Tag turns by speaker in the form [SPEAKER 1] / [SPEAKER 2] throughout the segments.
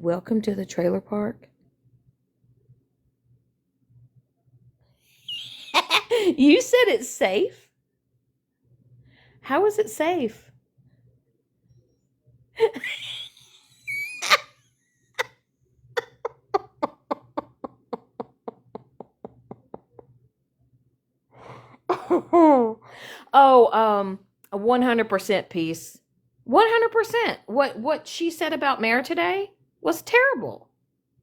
[SPEAKER 1] welcome to the trailer park? You said it's safe? How is it safe? Oh, 100% peace. 100%. What she said about Mayor today was terrible.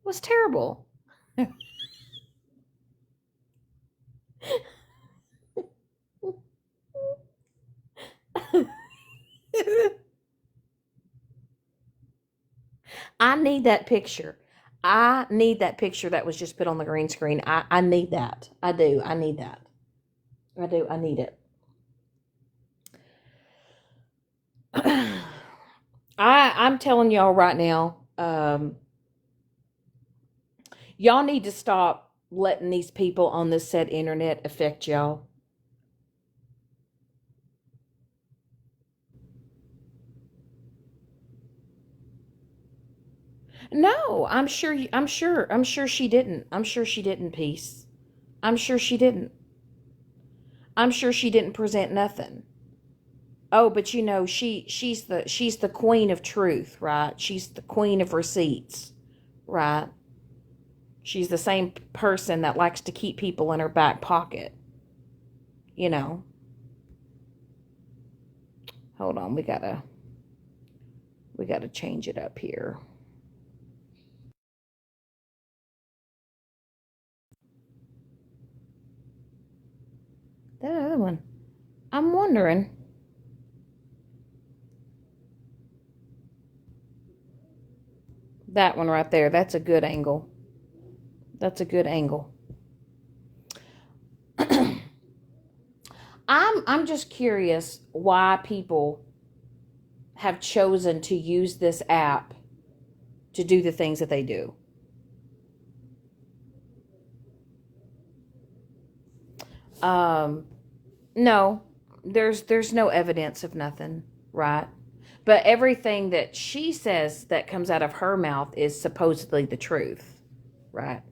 [SPEAKER 1] Was terrible. I need that picture. I need that picture that was just put on the green screen. I need that. I do. I need that. I do. I need it. I'm telling y'all right now, y'all need to stop letting these people on this said internet affect y'all. No, I'm sure she didn't. I'm sure she didn't, Peace. I'm sure she didn't. I'm sure she didn't present nothing. Oh, but she's the queen of truth, right? She's the queen of receipts, right? She's the same person that likes to keep people in her back pocket, you know. Hold on, we gotta change it up here. That other one. I'm wondering. That one right there. That's a good angle. That's a good angle. I'm just curious why people have chosen to use this app to do the things that they do. Um, no, there's no evidence of nothing, right? But everything that she says that comes out of her mouth is supposedly the truth, right?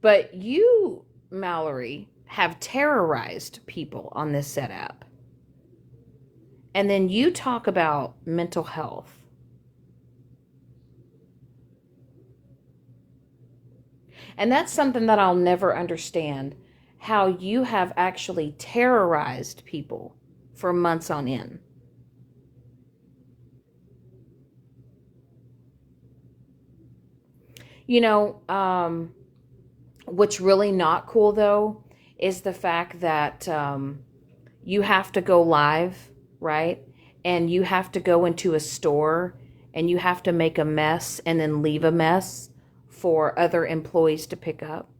[SPEAKER 1] But you, Mallory, have terrorized people on this setup. And then you talk about mental health. And that's something that I'll never understand, how you have actually terrorized people for months on end. You know, what's really not cool though is the fact that you have to go live, right? And you have to go into a store and you have to make a mess and then leave a mess for other employees to pick up.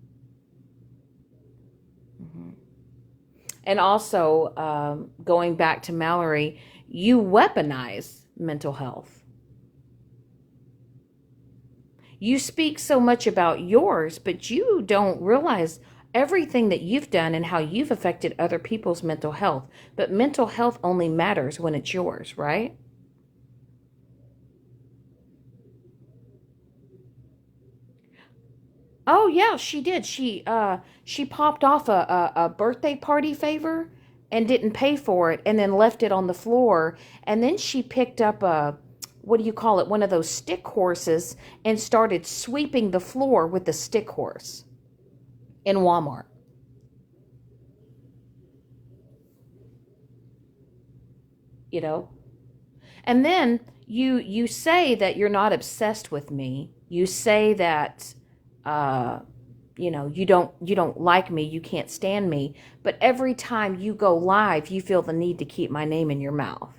[SPEAKER 1] Mhm. And also, going back to Mallory, you weaponize mental health. You speak so much about yours, but you don't realize everything that you've done and how you've affected other people's mental health. But mental health only matters when it's yours, right? Oh yeah, she did. She popped off a birthday party favor and didn't pay for it and then left it on the floor. And then she picked up a, what do you call it, one of those stick horses and started sweeping the floor with the stick horse in Walmart, you know? And then you say that you're not obsessed with me. You say that uh you don't like me, you can't stand me, but every time you go live, you feel the need to keep my name in your mouth.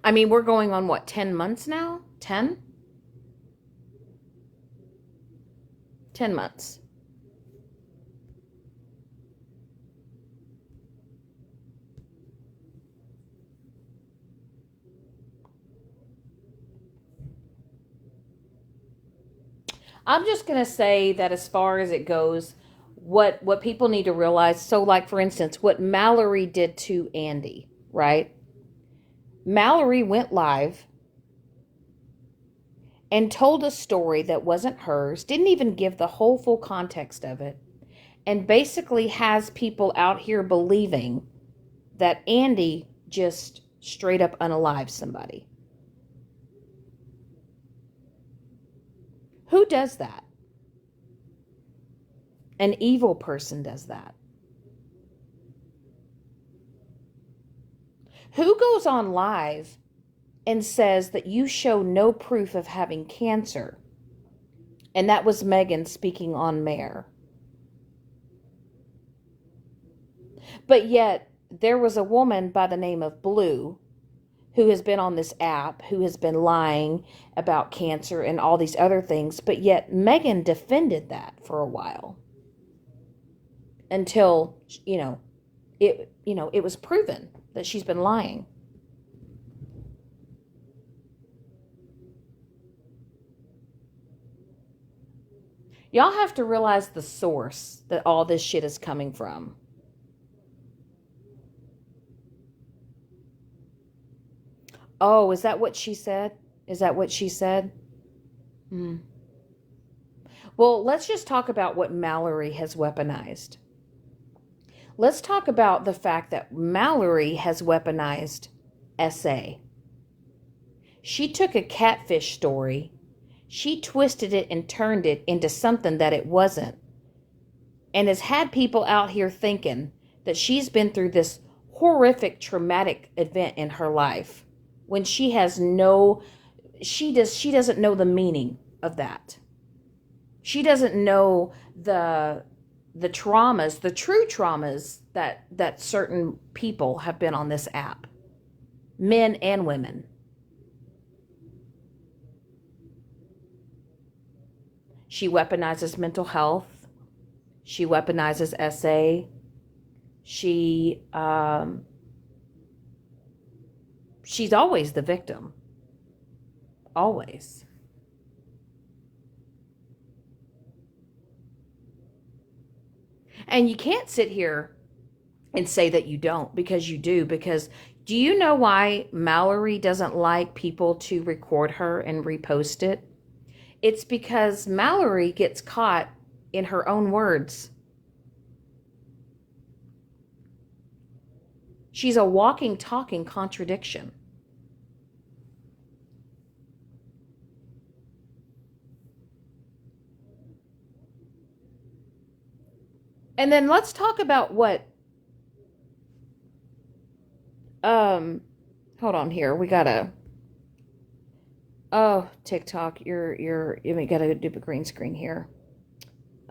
[SPEAKER 1] I mean, we're going on what, 10 months now? 10? 10 months. I'm just going to say that as far as it goes, what people need to realize, so like for instance, what Mallory did to Andy, right? Mallory went live and told a story that wasn't hers, didn't even give the whole full context of it, and basically has people out here believing that Andy just straight up unalived somebody. Who does that? An evil person does that. Who goes on live and says that you show no proof of having cancer? And that was Megan speaking on Mare. But yet, there was a woman by the name of Blue who has been on this app, who has been lying about cancer and all these other things, but yet Megan defended that for a while. Until, it was proven that she's been lying. Y'all have to realize the source that all this shit is coming from. Oh, is that what she said? Is that what she said? Well, let's just talk about what Mallory has weaponized. Let's talk about the fact that Mallory has weaponized SA. She took a catfish story, she twisted it and turned it into something that it wasn't, and has had people out here thinking that she's been through this horrific, traumatic event in her life when she has she doesn't know the meaning of that. She doesn't know the traumas, the true traumas that certain people have been on this app, men and women. She weaponizes mental health. She weaponizes SA. She's always the victim. Always. And you can't sit here and say that you don't, because you do. Because do you know why Mallory doesn't like people to record her and repost it? It's because Mallory gets caught in her own words. She's a walking, talking contradiction. And then let's talk about what hold on here. We gotta TikTok, you gotta do a green screen here.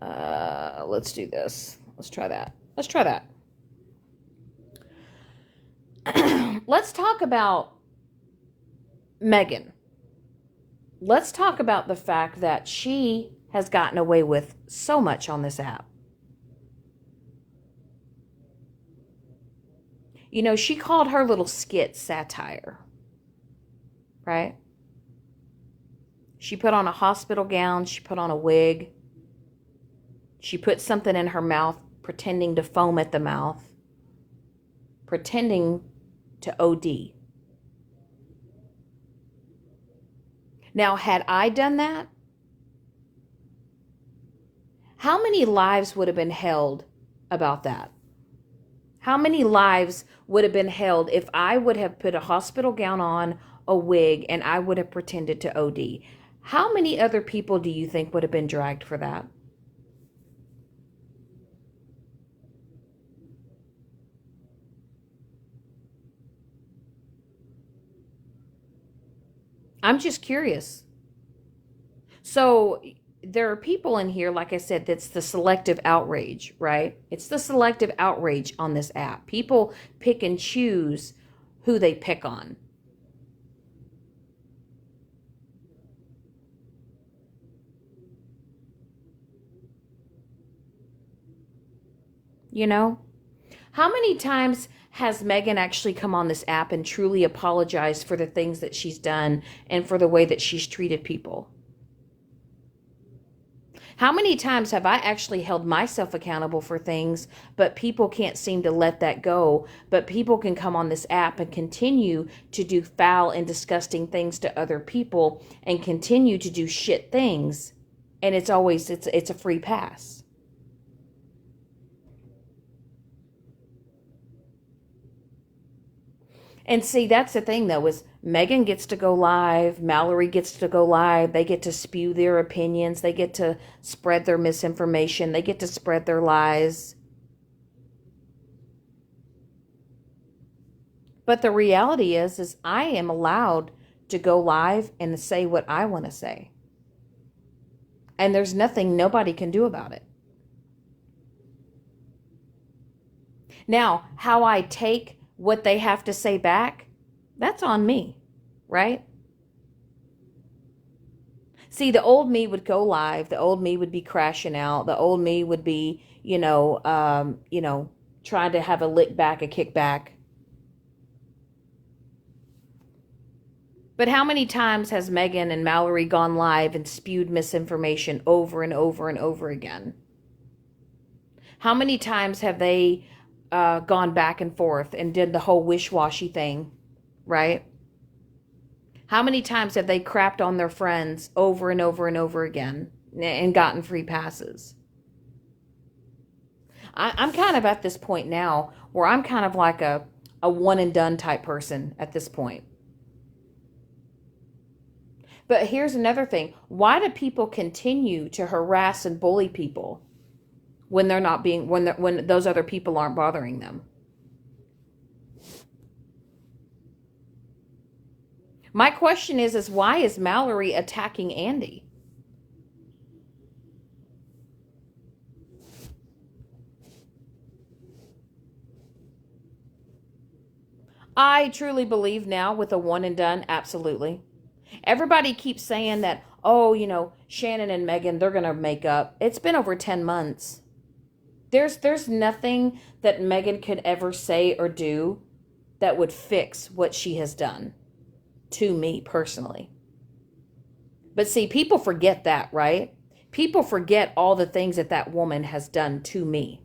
[SPEAKER 1] Let's do this. Let's try that. Let's talk about Megan. Let's talk about the fact that she has gotten away with so much on this app. She called her little skit satire, right? She put on a hospital gown. She put on a wig. She put something in her mouth, pretending to foam at the mouth, pretending to OD. Now, had I done that, how many lives would have been held about that? How many lives would have been held if I would have put a hospital gown on, a wig, and I would have pretended to OD? How many other people do you think would have been dragged for that? I'm just curious. So there are people in here, like I said, that's the selective outrage, right? It's the selective outrage on this app. People pick and choose who they pick on. How many times has Megan actually come on this app and truly apologized for the things that she's done and for the way that she's treated people? How many times have I actually held myself accountable for things, but people can't seem to let that go? But people can come on this app and continue to do foul and disgusting things to other people and continue to do shit things. And it's always, it's a free pass. And see, that's the thing though, is Megan gets to go live, Mallory gets to go live, they get to spew their opinions, they get to spread their misinformation, they get to spread their lies. But the reality is I am allowed to go live and say what I want to say. And there's nothing nobody can do about it. Now, how I take what they have to say back, that's on me, right? See, the old me would go live. The old me would be crashing out. The old me would be, trying to have a lick back, a kickback. But how many times has Megan and Mallory gone live and spewed misinformation over and over and over again? How many times have they gone back and forth and did the whole wish-washy thing, right? How many times have they crapped on their friends over and over and over again and gotten free passes? I'm kind of at this point now where I'm kind of like a one and done type person at this point. But here's another thing. Why do people continue to harass and bully people when they're not being, when those other people aren't bothering them? My question is why is Mallory attacking Andy? I truly believe now with a one and done, absolutely. Everybody keeps saying that, oh, Shannon and Megan, they're going to make up. It's been over 10 months. There's nothing that Megan could ever say or do that would fix what she has done to me personally. But see, people forget that, right? People forget all the things that woman has done to me.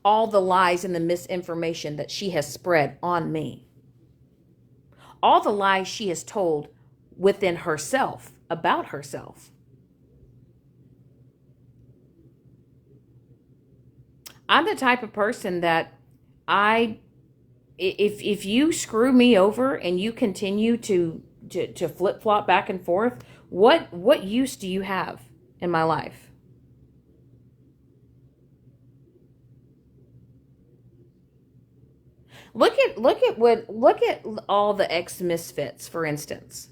[SPEAKER 1] All the lies and the misinformation that she has spread on me. All the lies she has told within herself, about herself. I'm the type of person that if you screw me over and you continue to flip-flop back and forth, what use do you have in my life? Look at all the ex-misfits, for instance.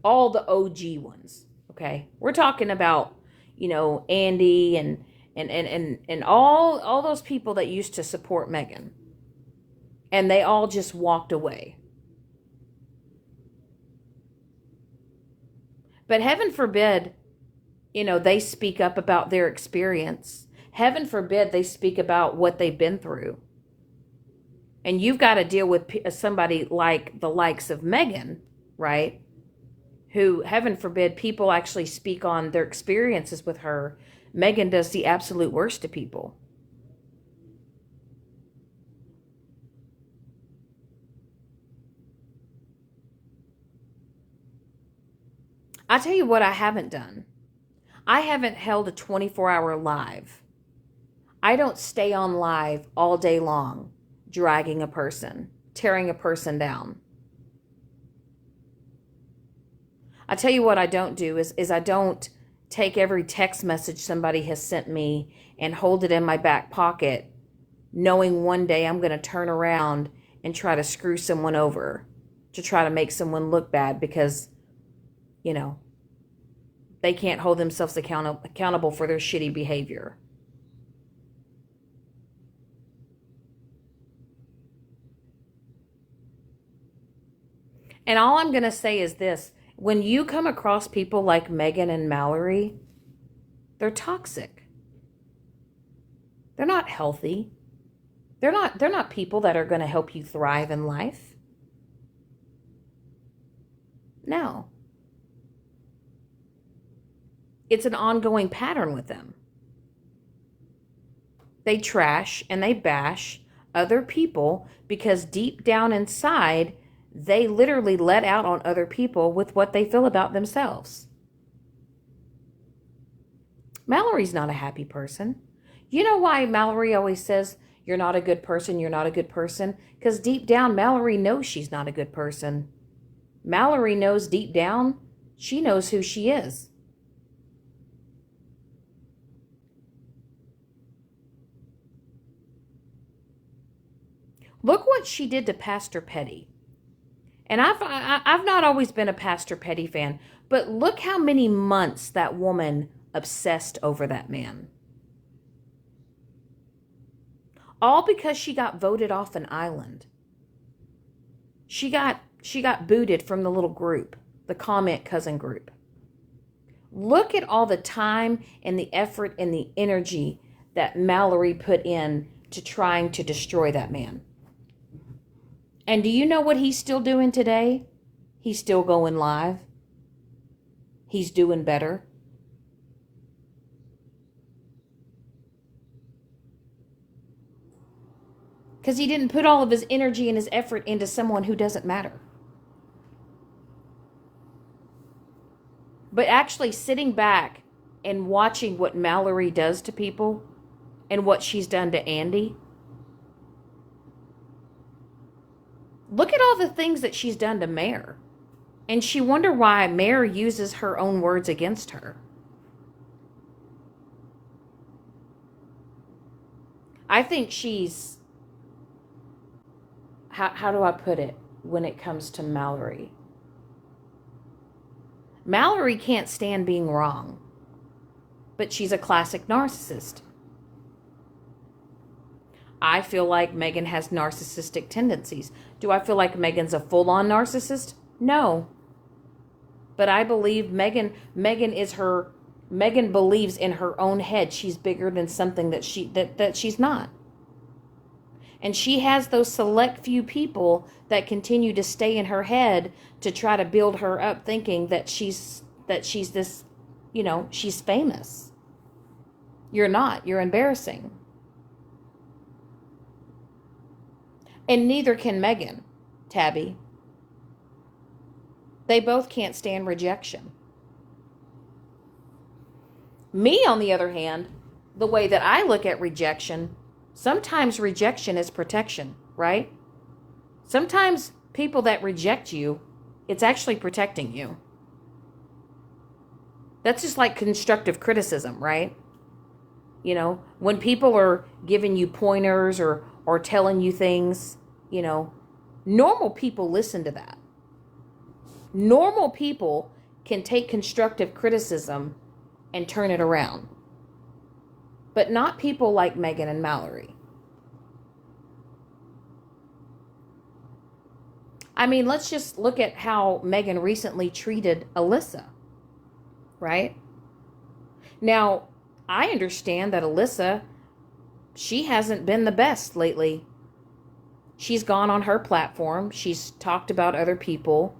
[SPEAKER 1] All the OG ones, okay? We're talking about, Andy and all those people that used to support Megan. And they all just walked away. But heaven forbid, they speak up about their experience. Heaven forbid they speak about what they've been through. And you've got to deal with somebody like the likes of Megan, right? Who, heaven forbid, people actually speak on their experiences with her. Megan does the absolute worst to people. I tell you what I haven't done. I haven't held a 24-hour live. I don't stay on live all day long, dragging a person, tearing a person down. I tell you what I don't do is I don't take every text message somebody has sent me and hold it in my back pocket, knowing one day I'm going to turn around and try to screw someone over, to try to make someone look bad because, they can't hold themselves accountable for their shitty behavior. And all I'm going to say is this. When you come across people like Megan and Mallory, they're toxic. They're not healthy. They're not people that are going to help you thrive in life. No. It's an ongoing pattern with them. They trash and they bash other people because deep down inside, they literally let out on other people with what they feel about themselves. Mallory's not a happy person. You know why Mallory always says, you're not a good person, you're not a good person? Because deep down, Mallory knows she's not a good person. Mallory knows deep down, she knows who she is. Look what she did to Pastor Petty. And I've not always been a Pastor Petty fan, but look how many months that woman obsessed over that man. All because she got voted off an island. She got booted from the little group, the comment cousin group. Look at all the time and the effort and the energy that Mallory put in to trying to destroy that man. And do you know what he's still doing today? He's still going live. He's doing better. Because he didn't put all of his energy and his effort into someone who doesn't matter. But actually sitting back and watching what Mallory does to people and what she's done to Andy. Look at all the things that she's done to Mare. And she wonder why Mare uses her own words against her. I think she's... How do I put it when it comes to Mallory? Mallory can't stand being wrong. But she's a classic narcissist. I feel like Megan has narcissistic tendencies. Do I feel like Megan's a full-on narcissist? No. But I believe Megan believes in her own head she's bigger than something that she's not. And she has those select few people that continue to stay in her head to try to build her up thinking that she's this, she's famous. You're not. You're embarrassing. And neither can Megan, Tabby. They both can't stand rejection. Me, on the other hand, the way that I look at rejection, sometimes rejection is protection, right? Sometimes people that reject you, it's actually protecting you. That's just like constructive criticism, right? When people are giving you pointers or telling you things, normal people listen to that. Normal people can take constructive criticism and turn it around. But not people like Megan and Mallory. I mean, let's just look at how Megan recently treated Alyssa, right? Now, I understand that Alyssa, she hasn't been the best lately. She's gone on her platform. She's talked about other people.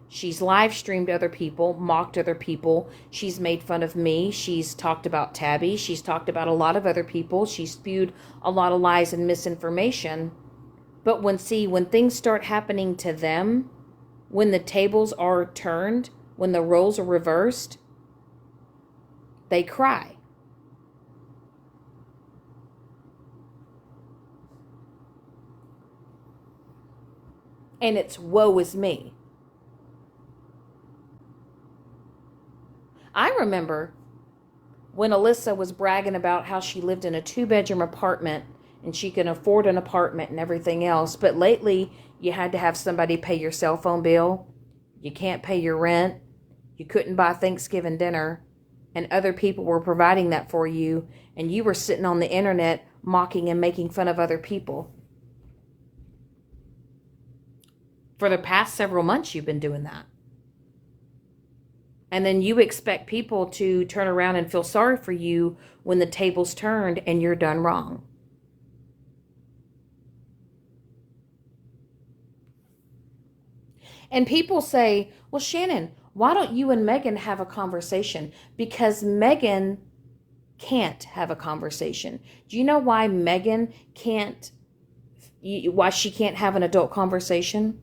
[SPEAKER 1] She's live streamed other people, mocked other people. She's made fun of me. She's talked about Tabby. She's talked about a lot of other people. She's spewed a lot of lies and misinformation. But when things start happening to them, when the tables are turned, when the roles are reversed, they cry. And it's woe is me. I remember when Alyssa was bragging about how she lived in a 2-bedroom apartment and she can afford an apartment and everything else. But lately, you had to have somebody pay your cell phone bill. You can't pay your rent. You couldn't buy Thanksgiving dinner. And other people were providing that for you. And you were sitting on the internet mocking and making fun of other people. For the past several months, you've been doing that. And then you expect people to turn around and feel sorry for you when the table's turned and you're done wrong. And people say, well, Shannon, Why don't you and Megan have a conversation? Because Megan can't have a conversation. Do you know why Megan can't, why she can't have an adult conversation?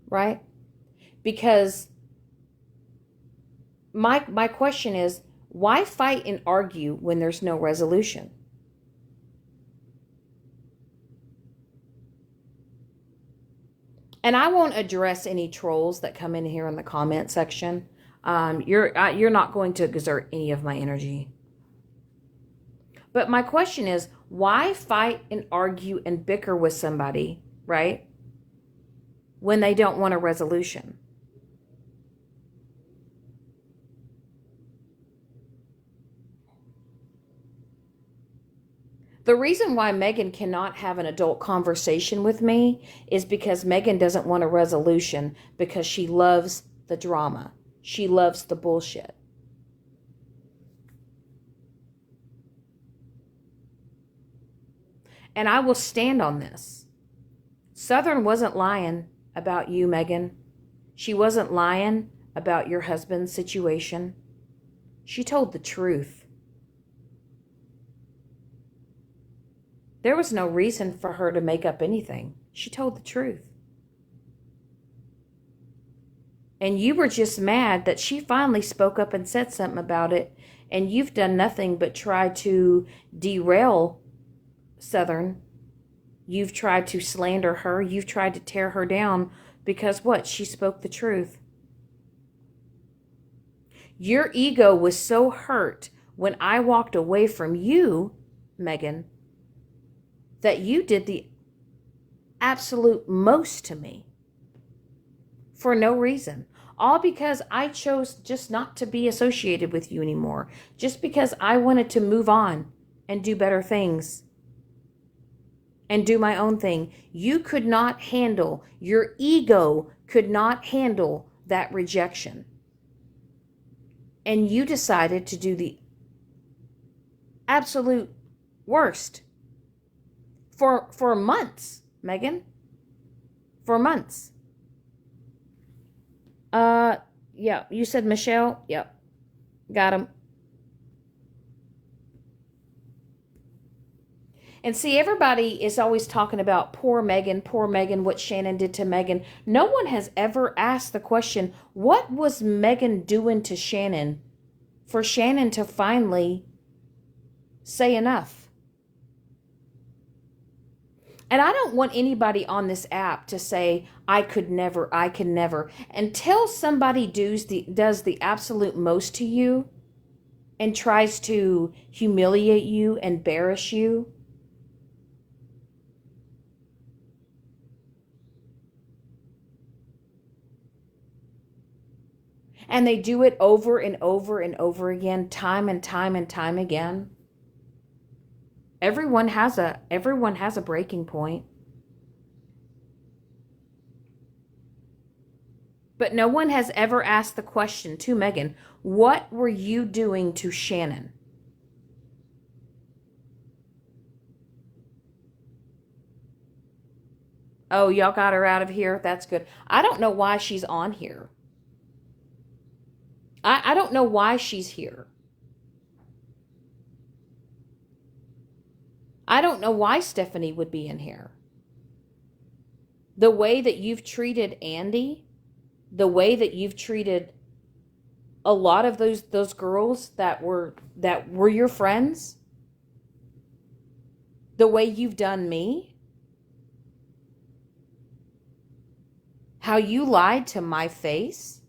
[SPEAKER 1] Right? Because my question is, why fight and argue when there's no resolution? And I won't address any trolls that come in here in the comment section. You're not going to exert any of my energy. But my question is, why fight and argue and bicker with somebody, right, when they don't want a resolution? The reason why Megan cannot have an adult conversation with me is because Megan doesn't want a resolution, because she loves the drama. She loves the bullshit. And I will stand on this. Southern wasn't lying about you, Megan. She wasn't lying about your husband's situation. She told the truth. There was no reason for her to make up anything. She told the truth. And you were just mad that she finally spoke up and said something about it, and you've done nothing but try to derail Southern. You've tried to slander her. You've tried to tear her down because what? She spoke the truth. Your ego was so hurt when I walked away from you, Megan, that you did the absolute most to me for no reason. All because I chose just not to be associated with you anymore. Just because I wanted to move on and do better things and do my own thing. You could not handle, your ego could not handle that rejection. And you decided to do the absolute worst. For months, Megan. For months. Yeah, you said Michelle? Yep. Got him. And see, everybody is always talking about poor Megan, what Shannon did to Megan. No one has ever asked the question, what was Megan doing to Shannon for Shannon to finally say enough? And I don't want anybody on this app to say, I can never. Until somebody does the absolute most to you and tries to humiliate you, embarrass you, and they do it over and over and over again, time and time and time again. Everyone has a breaking point. But no one has ever asked the question to Megan, what were you doing to Shannon? Oh, y'all got her out of here? That's good. I don't know why she's on here. I don't know why she's here. I don't know why Stephanie would be in here. The way that you've treated Andy, the way that you've treated a lot of those girls that were your friends, the way you've done me, how you lied to my face,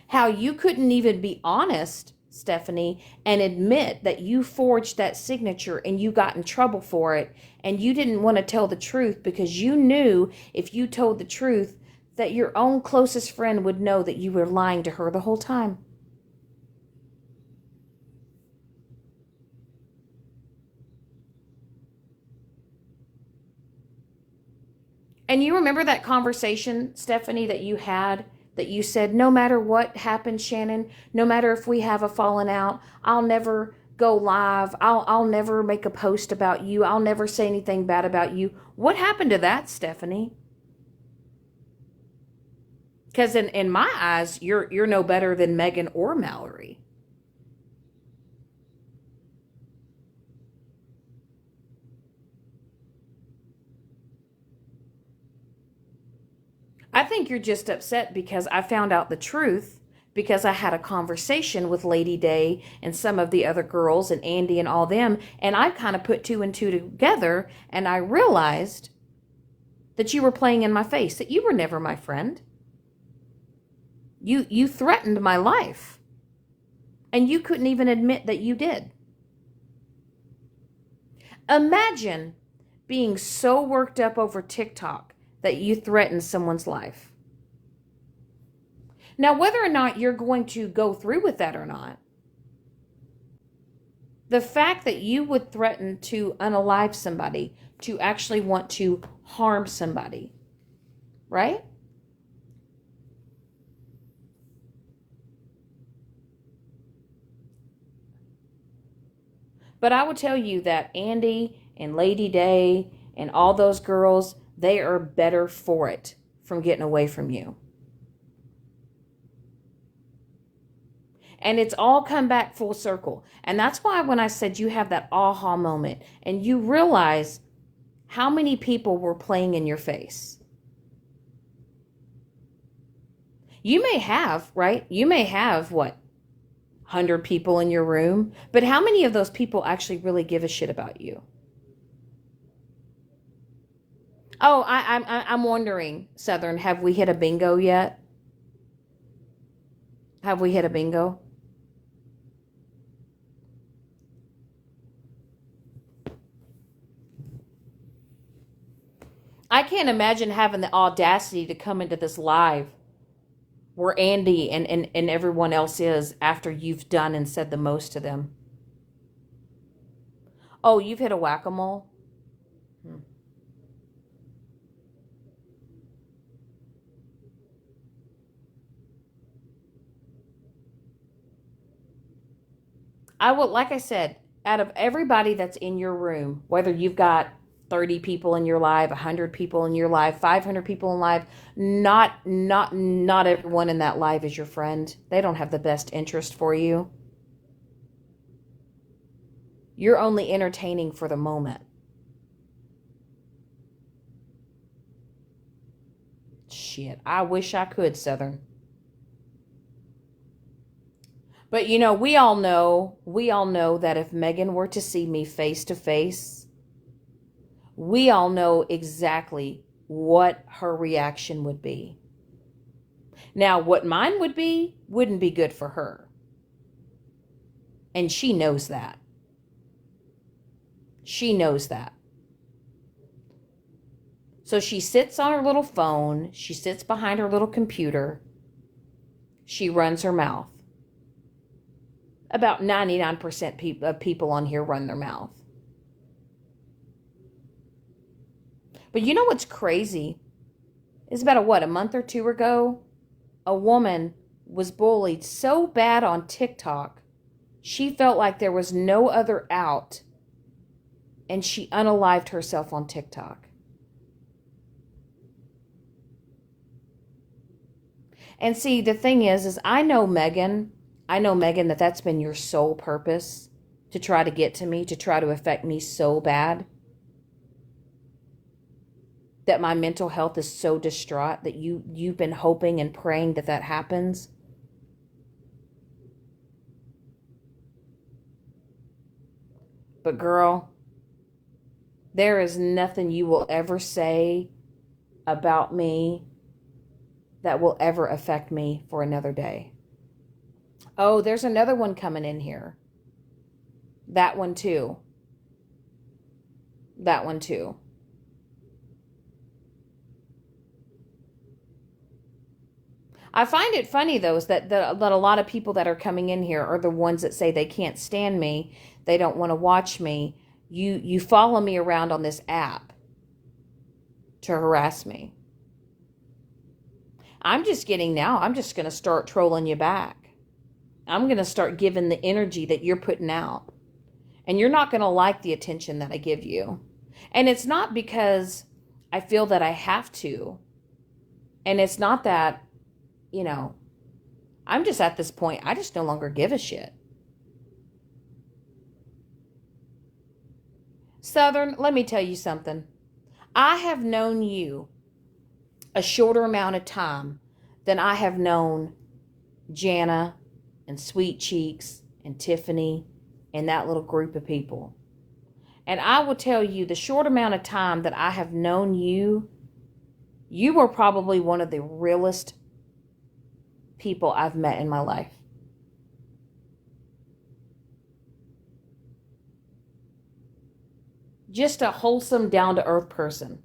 [SPEAKER 1] how you couldn't even be honest, Stephanie, and admit that you forged that signature and you got in trouble for it, and you didn't want to tell the truth because you knew if you told the truth that your own closest friend would know that you were lying to her the whole time. And you remember that conversation, Stephanie, that you had, that you said, no matter what happens, Shannon, no matter if we have a falling out, I'll never go live. I'll never make a post about you. I'll never say anything bad about you. What happened to that, Stephanie? Because in my eyes, you're no better than Megan or Mallory. I think you're just upset because I found out the truth, because I had a conversation with Lady Day and some of the other girls and Andy and all them, and I kind of put two and two together, and I realized that you were playing in my face, that you were never my friend. You threatened my life, and you couldn't even admit that you did. Imagine being so worked up over TikTok that you threaten someone's life. Now, whether or not you're going to go through with that or not, the fact that you would threaten to unalive somebody, to actually want to harm somebody, right? But I will tell you that Andy and Lady Day and all those girls, they are better for it from getting away from you. And it's all come back full circle. And that's why when I said you have that aha moment and you realize how many people were playing in your face. You may have, right? You may have, 100 people in your room, but how many of those people actually really give a shit about you? Oh, I'm wondering, Southern, have we hit a bingo yet? Have we hit a bingo? I can't imagine having the audacity to come into this live where Andy and everyone else is after you've done and said the most to them. Oh, you've hit a whack-a-mole? I will, like I said, out of everybody that's in your room, whether you've got 30 people in your live, 100 people in your live, 500 people in live, not everyone in that live is your friend. They don't have the best interest for you. You're only entertaining for the moment. Shit, I wish I could, Southern. But we all know that if Megan were to see me face to face, we all know exactly what her reaction would be. Now, what mine would be wouldn't be good for her. And she knows that. She knows that. So she sits on her little phone. She sits behind her little computer. She runs her mouth. About 99% of people on here run their mouth. But you know what's crazy? It's about a month or two ago, a woman was bullied so bad on TikTok, she felt like there was no other out, and she unalived herself on TikTok. And see, the thing is I know Megan, that that's been your sole purpose, to try to get to me, to try to affect me so bad. That my mental health is so distraught that you've been hoping and praying that happens. But girl, there is nothing you will ever say about me that will ever affect me for another day. Oh, there's another one coming in here. That one too. That one too. I find it funny, though, is that a lot of people that are coming in here are the ones that say they can't stand me. They don't want to watch me. You follow me around on this app to harass me. I'm just going to start trolling you back. I'm going to start giving the energy that you're putting out. And you're not going to like the attention that I give you. And it's not because I feel that I have to. And it's not that, you know, I'm just at this point, I just no longer give a shit. Southern, let me tell you something. I have known you a shorter amount of time than I have known Jana and Sweet Cheeks and Tiffany and that little group of people. And I will tell you, the short amount of time that I have known you, you are probably one of the realest people I've met in my life. Just a wholesome, down-to-earth person.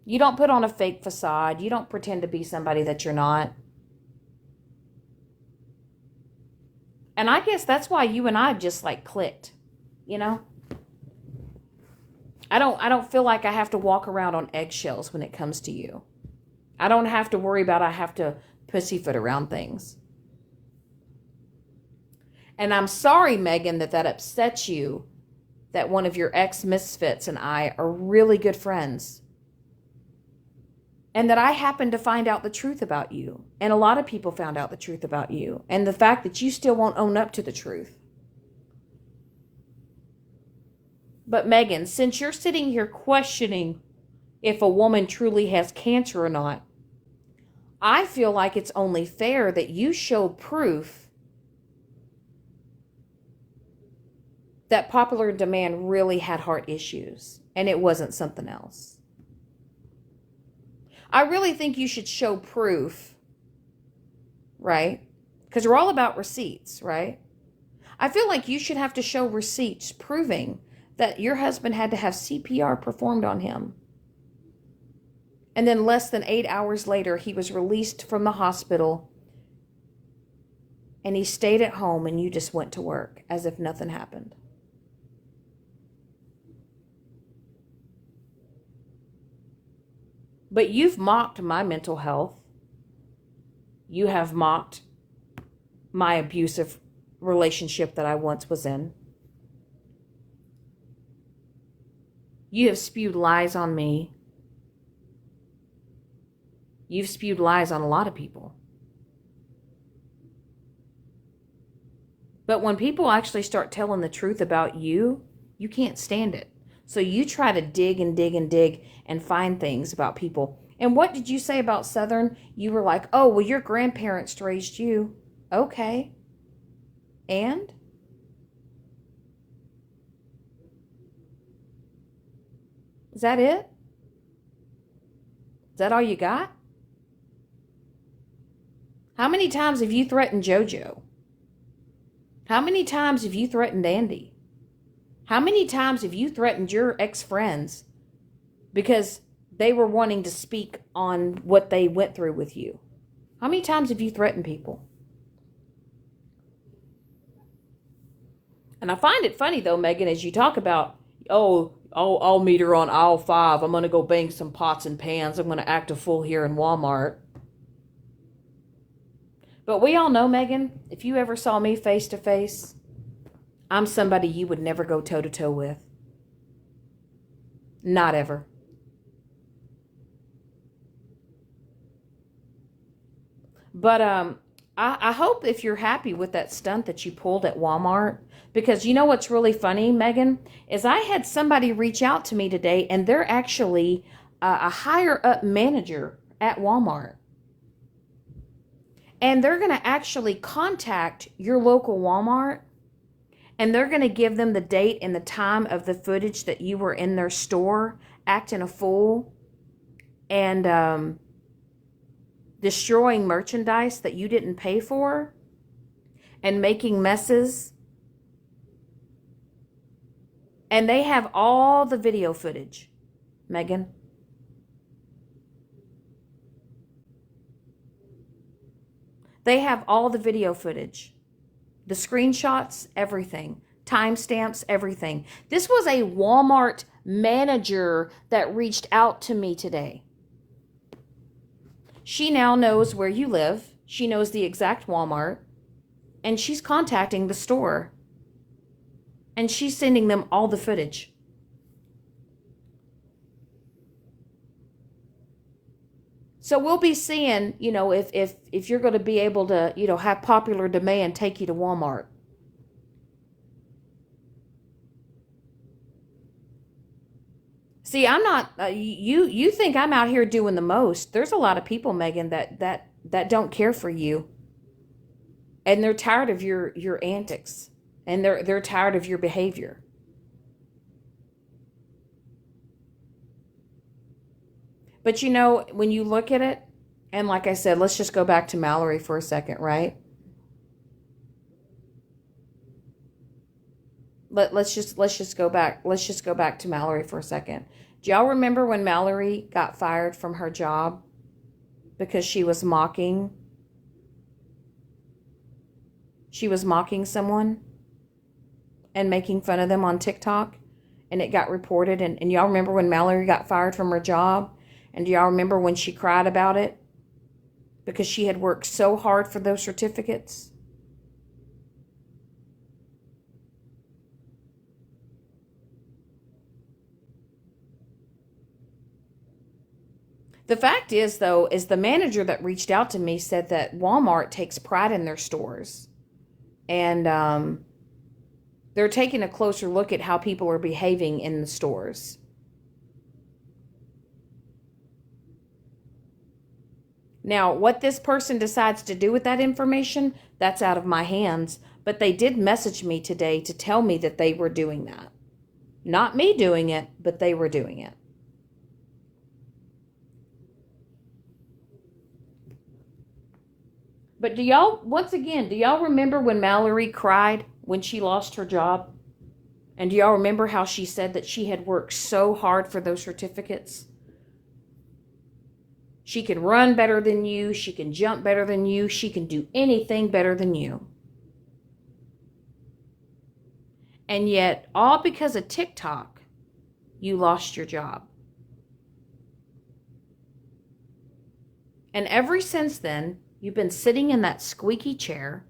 [SPEAKER 1] You don't put on a fake facade. You don't pretend to be somebody that you're not. And I guess that's why you and I just like clicked, you know? I don't feel like I have to walk around on eggshells when it comes to you. I don't have to worry about I have to pussyfoot around things. And I'm sorry, Megan, that upsets you, that one of your ex-misfits and I are really good friends. And that I happened to find out the truth about you. And a lot of people found out the truth about you. And the fact that you still won't own up to the truth. But Megan, since you're sitting here questioning if a woman truly has cancer or not, I feel like it's only fair that you show proof that Popular Demand really had heart issues and it wasn't something else. I really think you should show proof, right? Because we're all about receipts, right? I feel like you should have to show receipts proving that your husband had to have CPR performed on him. And then less than 8 hours later, he was released from the hospital and he stayed at home and you just went to work as if nothing happened. But you've mocked my mental health. You have mocked my abusive relationship that I once was in. You have spewed lies on me. You've spewed lies on a lot of people. But when people actually start telling the truth about you, you can't stand it. So you try to dig and dig and dig and find things about people. And what did you say about Southern? You were like, oh, well, your grandparents raised you. Okay. And? Is that it? Is that all you got? How many times have you threatened JoJo? How many times have you threatened Andy? How many times have you threatened your ex-friends because they were wanting to speak on what they went through with you? How many times have you threatened people? And I find it funny, though, Megan, as you talk about, oh, I'll meet her on aisle 5. I'm going to go bang some pots and pans. I'm going to act a fool here in Walmart. But we all know, Megan, if you ever saw me face to face, I'm somebody you would never go toe to toe with. Not ever. But I hope if you're happy with that stunt that you pulled at Walmart, because you know what's really funny, Megan, is I had somebody reach out to me today, and they're actually a higher up manager at Walmart. And they're going to actually contact your local Walmart, and they're going to give them the date and the time of the footage that you were in their store acting a fool and destroying merchandise that you didn't pay for and making messes. And they have all the video footage, Megan. They have all the video footage. The screenshots, everything. Timestamps, everything. This was a Walmart manager that reached out to me today. She now knows where you live. She knows the exact Walmart. And she's contacting the store And she's sending them all the footage. So we'll be seeing, if you're going to be able to, have popular demand take you to Walmart. See, I'm not. You think I'm out here doing the most? There's a lot of people, Megan, that don't care for you, and they're tired of your antics, and they're tired of your behavior. But when you look at it, and like I said, let's just go back to Mallory for a second, right? Let's just go back. Let's just go back to Mallory for a second. Do y'all remember when Mallory got fired from her job because she was mocking someone and making fun of them on TikTok, and it got reported, and y'all remember when Mallory got fired from her job? And do y'all remember when she cried about it? Because she had worked so hard for those certificates. The fact is, though, is the manager that reached out to me said that Walmart takes pride in their stores. And they're taking a closer look at how people are behaving in the stores. Now, what this person decides to do with that information, that's out of my hands. But they did message me today to tell me that they were doing that. Not me doing it, but they were doing it. But once again, do y'all remember when Mallory cried when she lost her job? And do y'all remember how she said that she had worked so hard for those certificates? She can run better than you. She can jump better than you. She can do anything better than you. And yet, all because of TikTok, you lost your job. And ever since then, you've been sitting in that squeaky chair,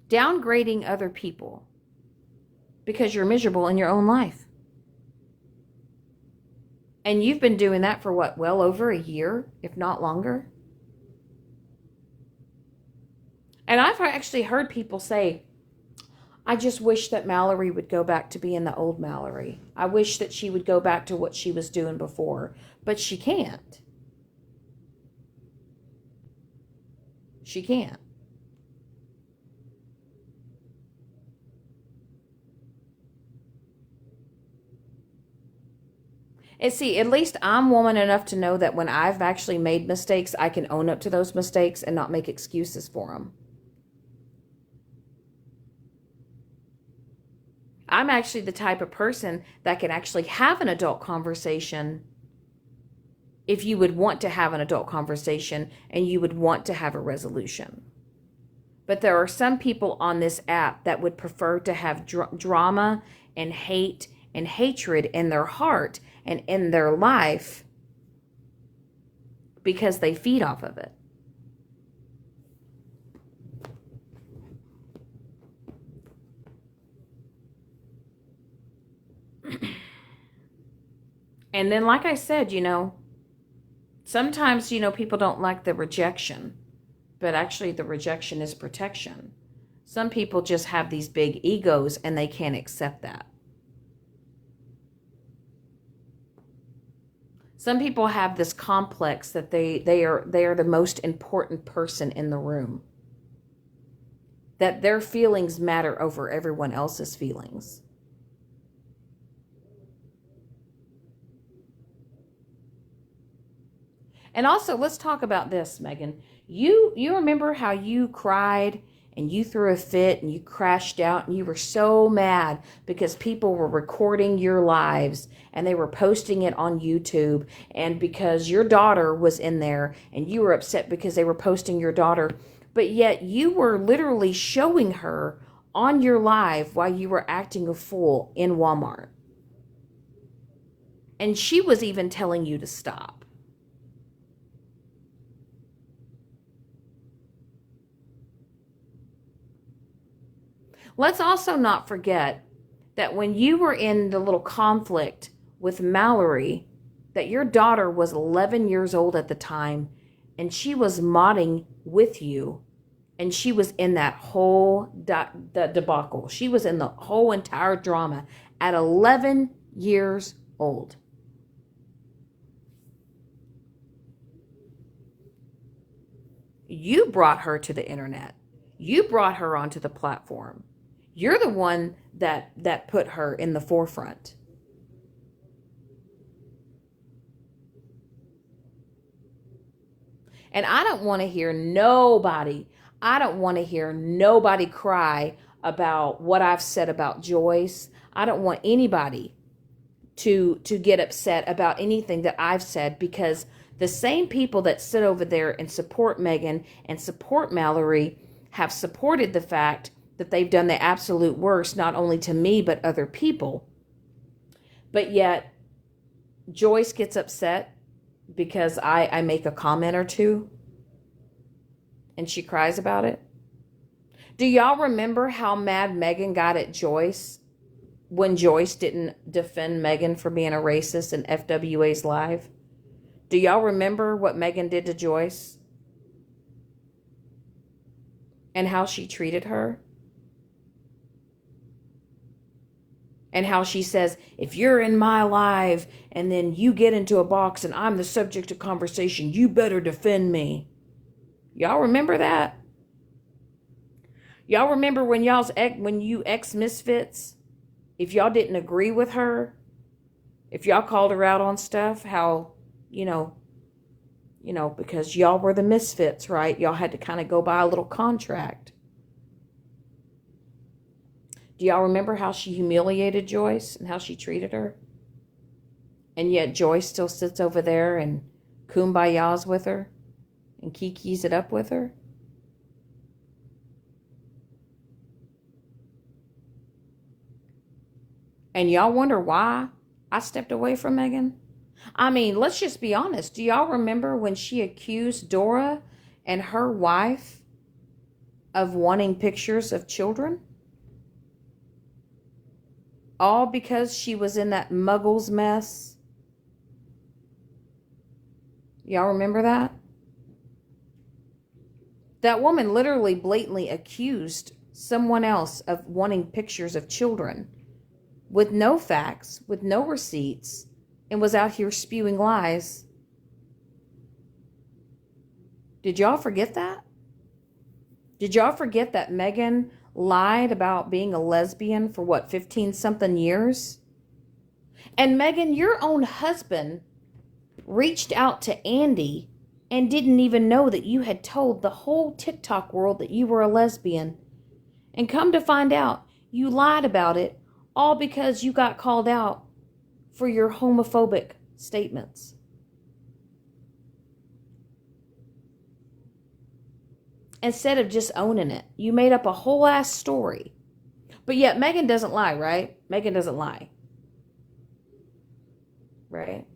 [SPEAKER 1] downgrading other people because you're miserable in your own life. And you've been doing that for what, well over a year, if not longer? And I've actually heard people say, I just wish that Mallory would go back to being the old Mallory. I wish that she would go back to what she was doing before. But she can't. She can't. And see, at least I'm woman enough to know that when I've actually made mistakes, I can own up to those mistakes and not make excuses for them. I'm actually the type of person that can actually have an adult conversation if you would want to have an adult conversation and you would want to have a resolution. But there are some people on this app that would prefer to have drama and hate and hatred in their heart and in their life because they feed off of it. And then, like I said, sometimes, people don't like the rejection, but actually the rejection is protection. Some people just have these big egos and they can't accept that. Some people have this complex that they are the most important person in the room. That their feelings matter over everyone else's feelings. And also, let's talk about this, Megan. You remember how you cried and you threw a fit and you crashed out and you were so mad because people were recording your lives and they were posting it on YouTube, and because your daughter was in there and you were upset because they were posting your daughter, but yet you were literally showing her on your live while you were acting a fool in Walmart. And she was even telling you to stop. Let's also not forget that when you were in the little conflict with Mallory, that your daughter was 11 years old at the time, and she was modding with you, and she was in that whole debacle. She was in the whole entire drama at 11 years old. You brought her to the internet. You brought her onto the platform. You're the one that put her in the forefront. And I don't want to hear nobody cry about what I've said about Joyce. I don't want anybody to get upset about anything that I've said, because the same people that sit over there and support Megan and support Mallory have supported the fact that they've done the absolute worst, not only to me, but other people. But yet, Joyce gets upset because I make a comment or two, and she cries about it. Do y'all remember how mad Megan got at Joyce when Joyce didn't defend Megan for being a racist in FWA's live? Do y'all remember what Megan did to Joyce? And how she treated her? And how she says, if you're in my live and then you get into a box and I'm the subject of conversation, you better defend me. Y'all remember that? Y'all remember when you ex-misfits, if y'all didn't agree with her, if y'all called her out on stuff, how, because y'all were the misfits, right? Y'all had to kind of go by a little contract. Do y'all remember how she humiliated Joyce and how she treated her? And yet Joyce still sits over there and kumbayas with her and kikis it up with her? And y'all wonder why I stepped away from Megan? I mean, let's just be honest. Do y'all remember when she accused Dora and her wife of wanting pictures of children? All because she was in that Muggles mess. Y'all remember that? That woman literally blatantly accused someone else of wanting pictures of children with no facts, with no receipts, and was out here spewing lies. Did y'all forget that? Did y'all forget that Megan lied about being a lesbian for 15-something years? And Megan, your own husband reached out to Andy and didn't even know that you had told the whole TikTok world that you were a lesbian. And come to find out, you lied about it, all because you got called out for your homophobic statements. Instead of just owning it, you made up a whole ass story. But yet Megan doesn't lie, right? Megan doesn't lie. Right?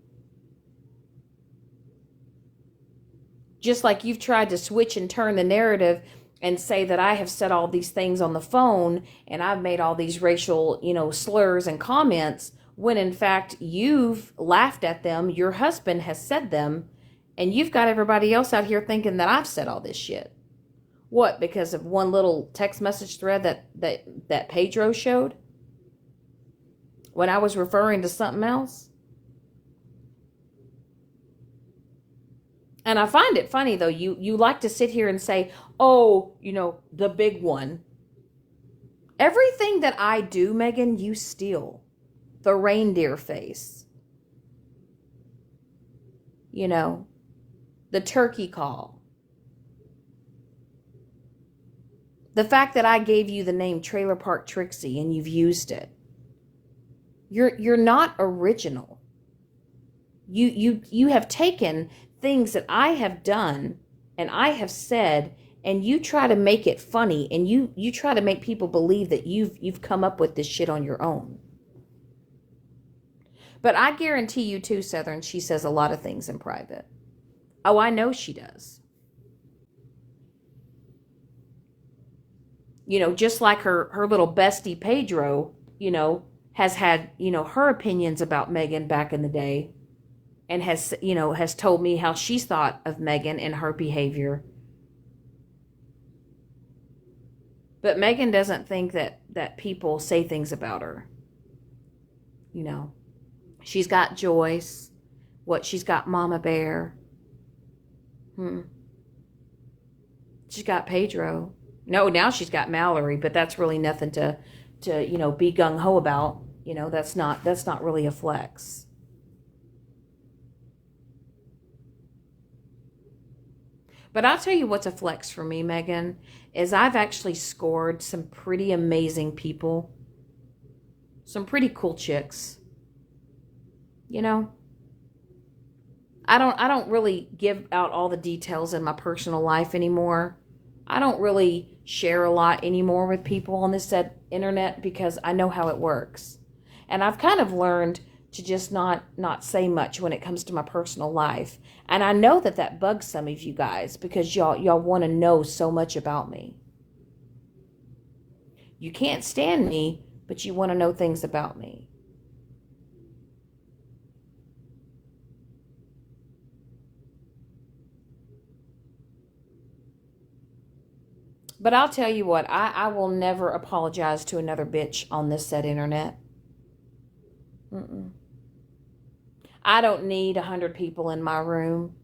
[SPEAKER 1] Just like you've tried to switch and turn the narrative and say that I have said all these things on the phone and I've made all these racial, slurs and comments, when in fact you've laughed at them, your husband has said them, and you've got everybody else out here thinking that I've said all this shit. What, because of one little text message thread that Pedro showed when I was referring to something else? And I find it funny, though, you like to sit here and say, oh, the big one. Everything that I do, Megan, you steal. The reindeer face. The turkey call. The fact that I gave you the name Trailer Park Trixie and you've used it. You're not original. You have taken things that I have done and I have said, and you try to make it funny, and you try to make people believe that you've come up with this shit on your own. But I guarantee you too, Southern, she says a lot of things in private. Oh, I know she does. Just like her little bestie Pedro, has had, her opinions about Megan back in the day, and has told me how she's thought of Megan and her behavior. But Megan doesn't think that people say things about her. She's got Joyce. She's got Mama Bear. She's got Pedro. No, now she's got Mallory, but that's really nothing to be gung-ho about. That's not really a flex. But I'll tell you what's a flex for me, Megan, is I've actually scored some pretty amazing people. Some pretty cool chicks. I don't really give out all the details in my personal life anymore. I don't really share a lot anymore with people on this internet because I know how it works. And I've kind of learned to just not say much when it comes to my personal life. And I know that bugs some of you guys because y'all want to know so much about me. You can't stand me, but you want to know things about me. But I'll tell you what, I will never apologize to another bitch on this internet. I don't need 100 people in my room.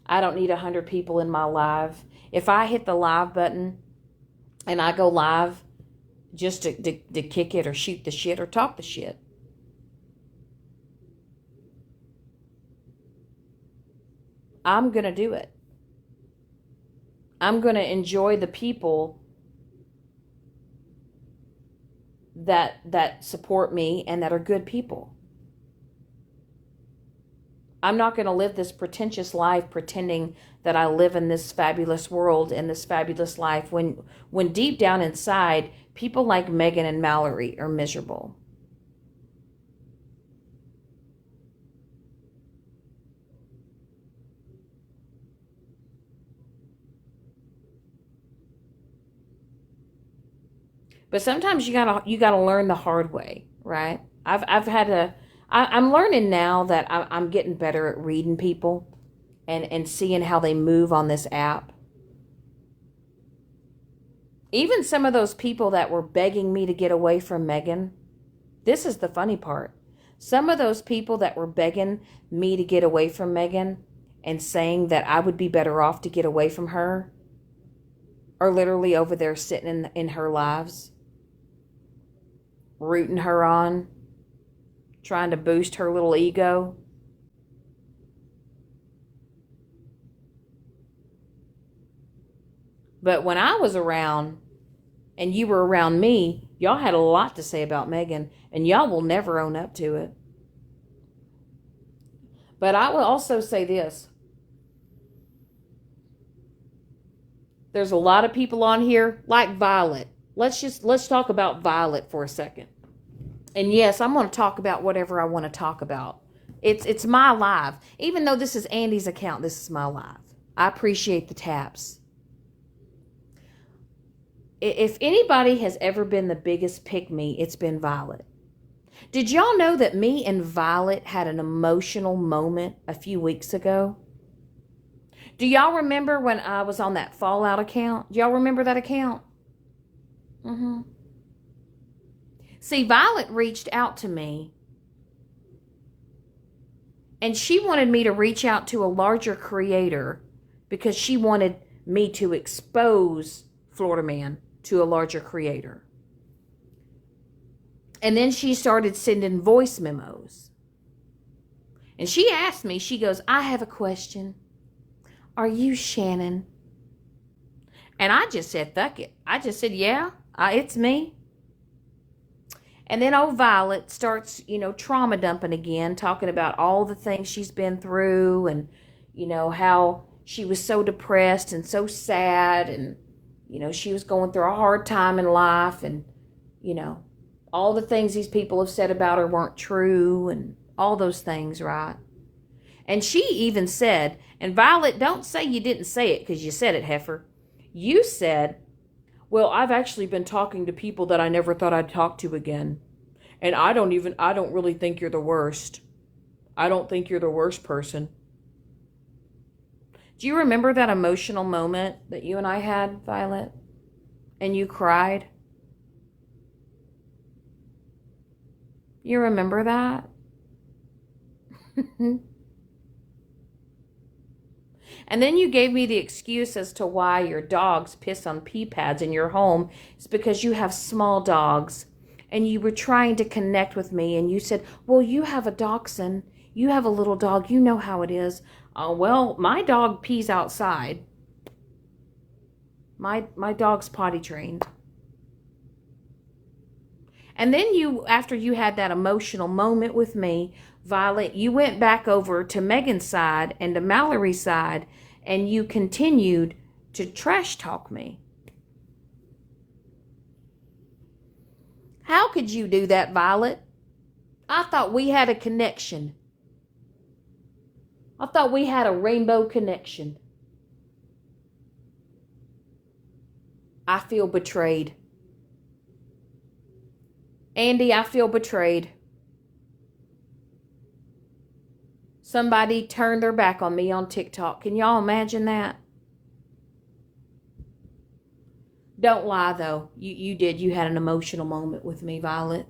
[SPEAKER 1] I don't need 100 people in my live. If I hit the live button and I go live just to kick it or shoot the shit or talk the shit, I'm going to do it. I'm going to enjoy the people that support me and that are good people. I'm not going to live this pretentious life pretending that I live in this fabulous world and this fabulous life when deep down inside, people like Megan and Mallory are miserable. But sometimes you gotta learn the hard way, right? I'm learning now that I'm getting better at reading people and seeing how they move on this app. Even some of those people that were begging me to get away from Megan, this is the funny part. Some of those people that were begging me to get away from Megan and saying that I would be better off to get away from her are literally over there sitting in her lives, rooting her on, trying to boost her little ego. But when I was around and you were around me, y'all had a lot to say about Megan, and y'all will never own up to it. But I will also say this. There's a lot of people on here like Violet. Let's talk about Violet for a second. And yes, I'm going to talk about whatever I want to talk about. It's my live. Even though this is Andy's account, this is my live. I appreciate the taps. If anybody has ever been the biggest pick-me, it's been Violet. Did y'all know that me and Violet had an emotional moment a few weeks ago? Do y'all remember when I was on that Fallout account? Do y'all remember that account? See, Violet reached out to me, and she wanted me to reach out to a larger creator because she wanted me to expose Florida Man to a larger creator. And then she started sending voice memos. And she asked me, she goes, I have a question. Are you Shannon? And I just said, fuck it. I just said, yeah, it's me. And then old Violet starts, trauma dumping again, talking about all the things she's been through and, how she was so depressed and so sad and, she was going through a hard time in life and, all the things these people have said about her weren't true and all those things, right? And she even said, and Violet, don't say you didn't say it because you said it, heifer. You said, Well, I've actually been talking to people that I never thought I'd talk to again. And I don't really think you're the worst. I don't think you're the worst person. Do you remember that emotional moment that you and I had, Violet? And you cried? You remember that? And then you gave me the excuse as to why your dogs piss on pee pads in your home. It's because you have small dogs. And you were trying to connect with me. And you said, well, you have a dachshund. You have a little dog. You know how it is. Oh, well, my dog pees outside. My dog's potty trained. And then you, after you had that emotional moment with me, Violet, you went back over to Megan's side and to Mallory's side, and you continued to trash talk me. How could you do that, Violet? I thought we had a connection. I thought we had a rainbow connection. I feel betrayed. Andy, I feel betrayed. Somebody turned their back on me on TikTok. Can y'all imagine that? Don't lie, though. You did. You had an emotional moment with me, Violet.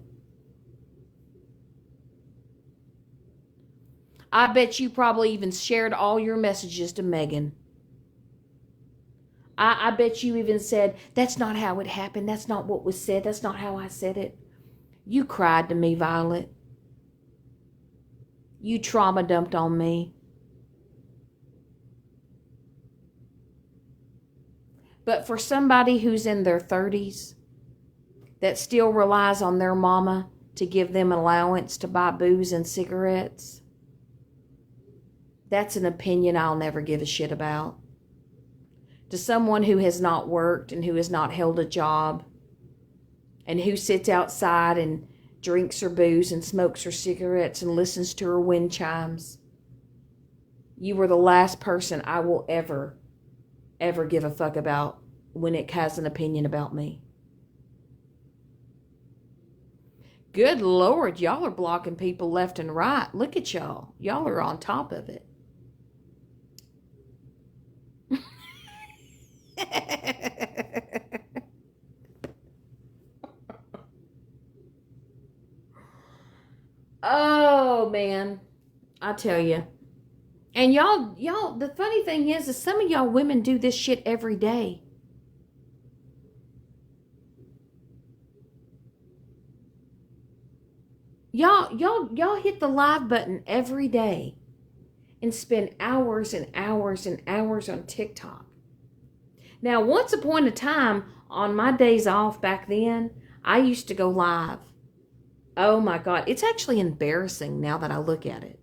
[SPEAKER 1] I bet you probably even shared all your messages to Megan. I bet you even said, that's not how it happened. That's not what was said. That's not how I said it. You cried to me, Violet. You trauma dumped on me. But for somebody who's in their 30s that still relies on their mama to give them an allowance to buy booze and cigarettes, that's an opinion I'll never give a shit about. To someone who has not worked and who has not held a job and who sits outside and drinks her booze and smokes her cigarettes and listens to her wind chimes, you were the last person I will ever give a fuck about when it has an opinion about me. Good Lord, y'all are blocking people left and right. Look at y'all. Y'all are on top of it. Oh, man. I tell you. And y'all, the funny thing is some of y'all women do this shit every day. Y'all hit the live button every day and spend hours and hours and hours on TikTok. Now, once upon a time, on my days off back then, I used to go live. Oh my God, it's actually embarrassing now that I look at it.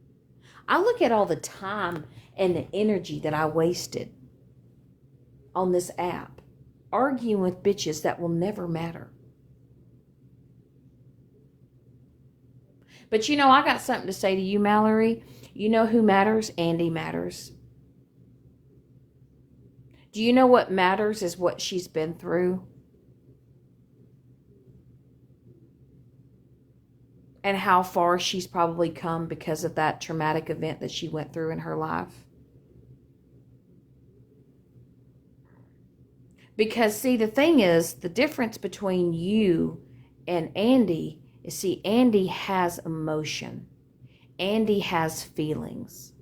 [SPEAKER 1] I look at all the time and the energy that I wasted on this app, arguing with bitches that will never matter. But you know, I got something to say to you, Mallory. You know who matters? Andy matters. Do you know what matters is what she's been through? And how far she's probably come because of that traumatic event that she went through in her life. Because, see, the thing is, the difference between you and Andy is, see, Andy has emotion. Andy has feelings.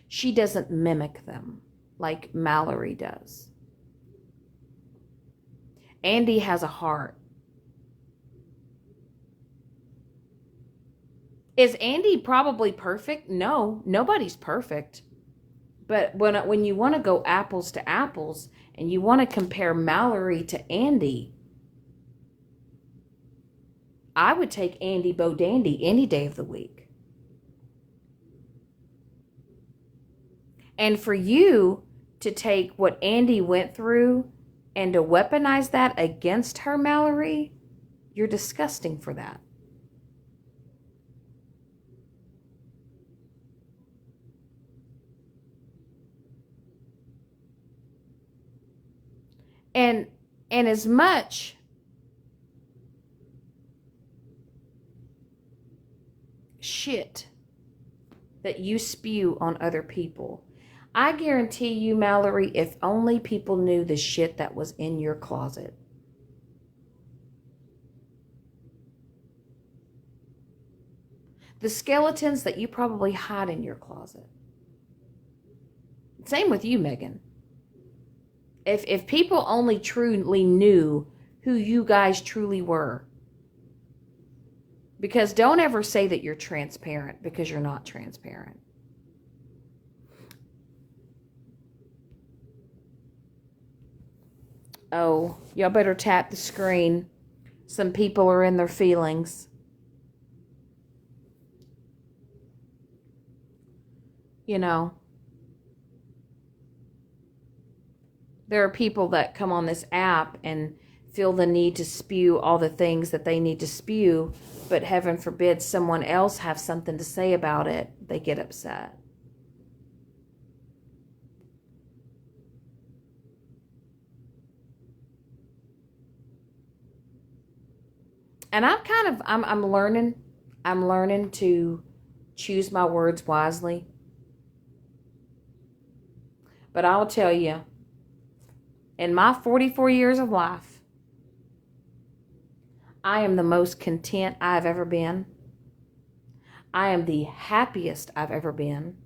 [SPEAKER 1] She doesn't mimic them like Mallory does. Andy has a heart. Is Andy probably perfect? No, nobody's perfect. But when you want to go apples to apples and you want to compare Mallory to Andy, I would take Andy Bodandy any day of the week. And for you to take what Andy went through and to weaponize that against her, Mallory, you're disgusting for that. And And as much shit that you spew on other people, I guarantee you, Mallory, if only people knew the shit that was in your closet. The skeletons that you probably hide in your closet. Same with you, Megan. If people only truly knew who you guys truly were. Because don't ever say that you're transparent, because you're not transparent. Oh, y'all better tap the screen. Some people are in their feelings. You know, there are people that come on this app and feel the need to spew all the things that they need to spew, but heaven forbid someone else have something to say about it, they get upset. And I'm learning to choose my words wisely. But I'll tell you, in my 44 years of life, I am the most content I've ever been. I am the happiest I've ever been.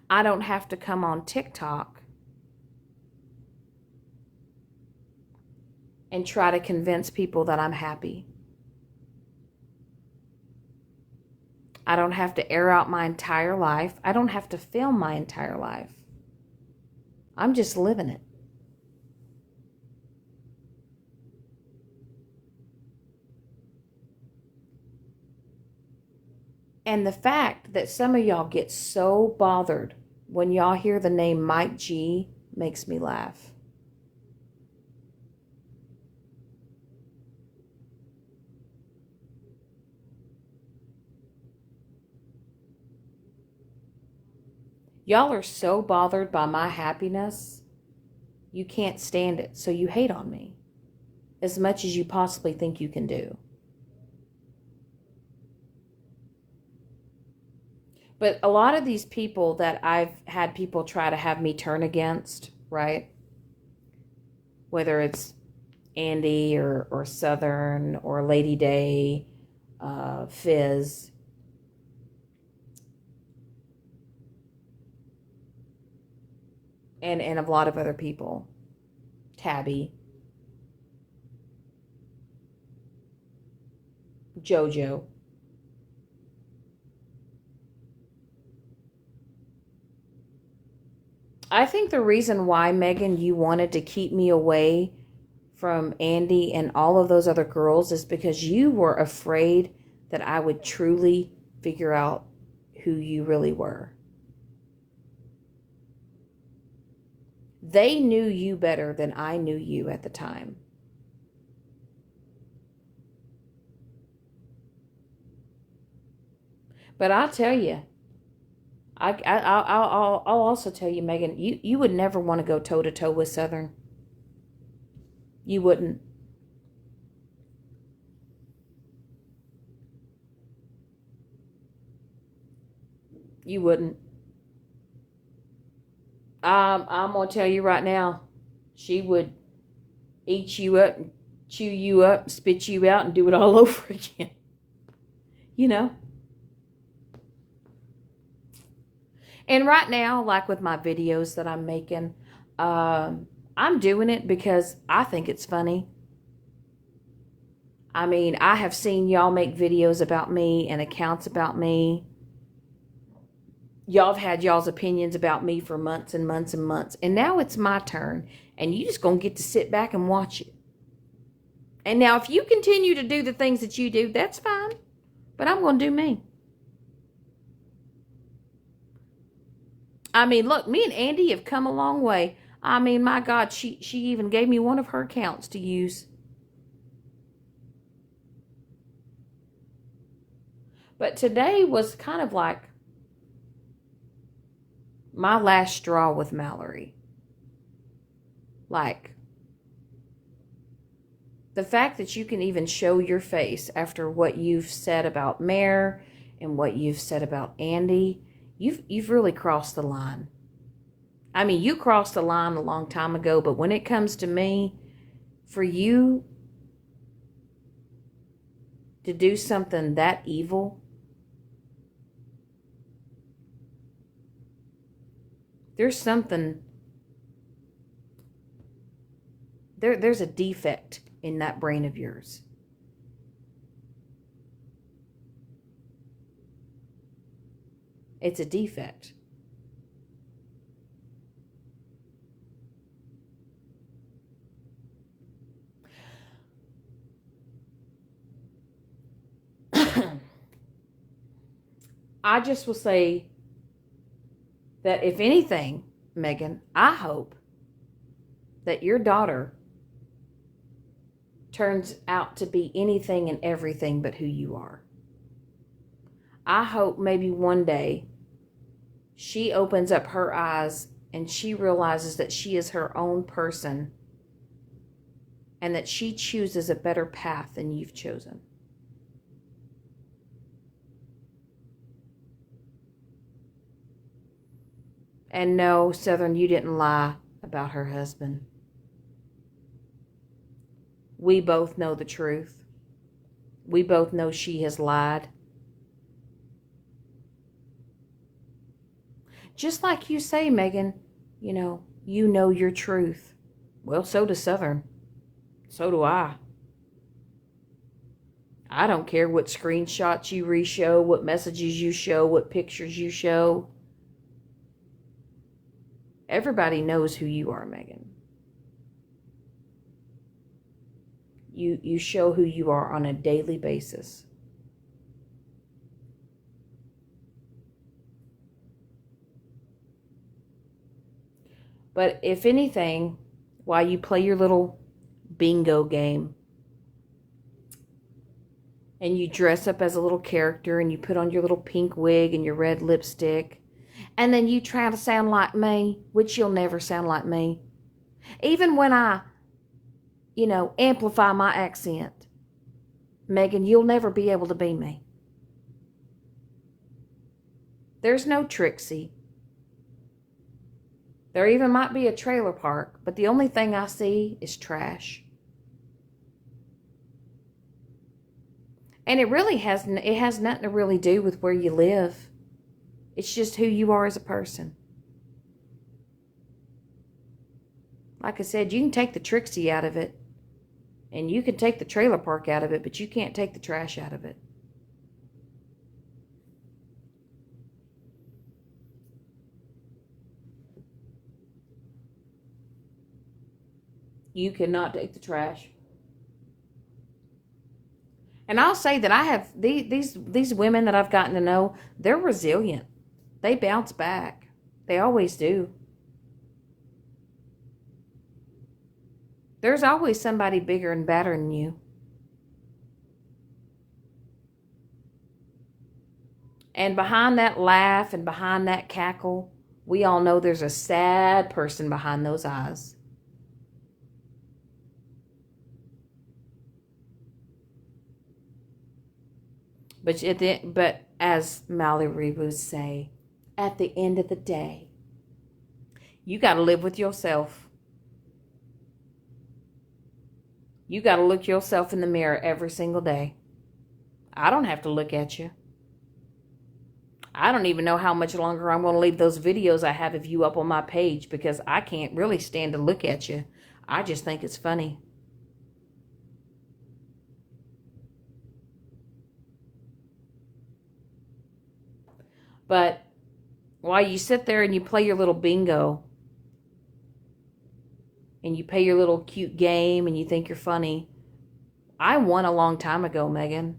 [SPEAKER 1] I don't have to come on TikTok and try to convince people that I'm happy. I don't have to air out my entire life. I don't have to film my entire life. I'm just living it. And the fact that some of y'all get so bothered when y'all hear the name Mike G makes me laugh. Y'all are so bothered by my happiness, you can't stand it, so you hate on me as much as you possibly think you can do. But a lot of these people that I've had people try to have me turn against, right? Whether it's Andy or Southern or Lady Day, Fizz, and a lot of other people, Tabby, JoJo. I think the reason why, Megan, you wanted to keep me away from Andy and all of those other girls is because you were afraid that I would truly figure out who you really were. They knew you better than I knew you at the time. But I'll tell you, I'll also tell you, Megan, you would never want to go toe to toe with Southern. You wouldn't. You wouldn't. I'm gonna tell you right now, she would eat you up, chew you up, spit you out, and do it all over again. You know. And right now, like with my videos that I'm making, I'm doing it because I think it's funny. I mean, I have seen y'all make videos about me and accounts about me. Y'all have had y'all's opinions about me for months and months and months. And now it's my turn. And you just going to get to sit back and watch it. And now if you continue to do the things that you do, that's fine. But I'm going to do me. I mean, look, me and Andy have come a long way. I mean, my God, she even gave me one of her accounts to use. But today was kind of like my last straw with Mallory. Like, The fact that you can even show your face after what you've said about Mare and what you've said about Andy, you've really crossed the line. I mean, you crossed the line a long time ago, but when it comes to me, for you to do something that evil, there's something, there's a defect in that brain of yours. It's a defect. I just will say that if anything, Megan, I hope that your daughter turns out to be anything and everything but who you are. I hope maybe one day she opens up her eyes and she realizes that she is her own person and that she chooses a better path than you've chosen. And no, Southern, you didn't lie about her husband. We both know the truth. We both know she has lied. Just like you say, Megan, you know your truth. Well, so does Southern. So do I. I don't care what screenshots you re-show, what messages you show, what pictures you show. Everybody knows who you are, Megan. You show who you are on a daily basis. But if anything, while you play your little bingo game and you dress up as a little character and you put on your little pink wig and your red lipstick, and then you try to sound like me, which you'll never sound like me. Even when I, amplify my accent, Megan, you'll never be able to be me. There's no Trixie. There even might be a trailer park, but the only thing I see is trash. And it has nothing to really do with where you live. It's just who you are as a person. Like I said, you can take the Trixie out of it, and you can take the trailer park out of it, but you can't take the trash out of it. You cannot take the trash. And I'll say that I have these women that I've gotten to know, they're resilient. They bounce back. They always do. There's always somebody bigger and badder than you. And behind that laugh and behind that cackle, we all know there's a sad person behind those eyes. But as Mallory would say, at the end of the day, you got to live with yourself. You got to look yourself in the mirror every single day. I don't have to look at you. I don't even know how much longer I'm going to leave those videos I have of you up on my page, because I can't really stand to look at you. I just think it's funny. But while you sit there and you play your little bingo and you play your little cute game and you think you're funny, I won a long time ago, Megan.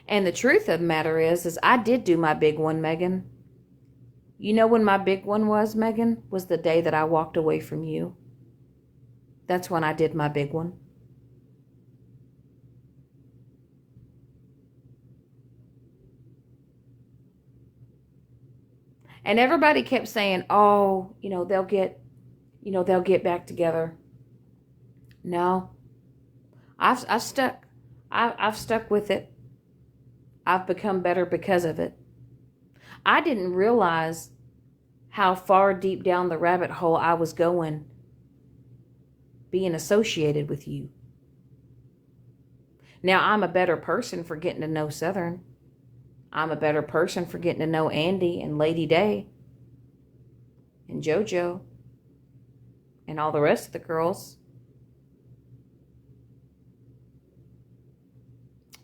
[SPEAKER 1] And the truth of the matter is I did do my big one, Megan. You know when my big one was, Megan? Was the day that I walked away from you. That's when I did my big one. And everybody kept saying, oh, they'll get back together. No, I've stuck. I've stuck with it. I've become better because of it. I didn't realize how far deep down the rabbit hole I was going being associated with you. Now, I'm a better person for getting to know Southern. I'm a better person for getting to know Andy and Lady Day and JoJo and all the rest of the girls.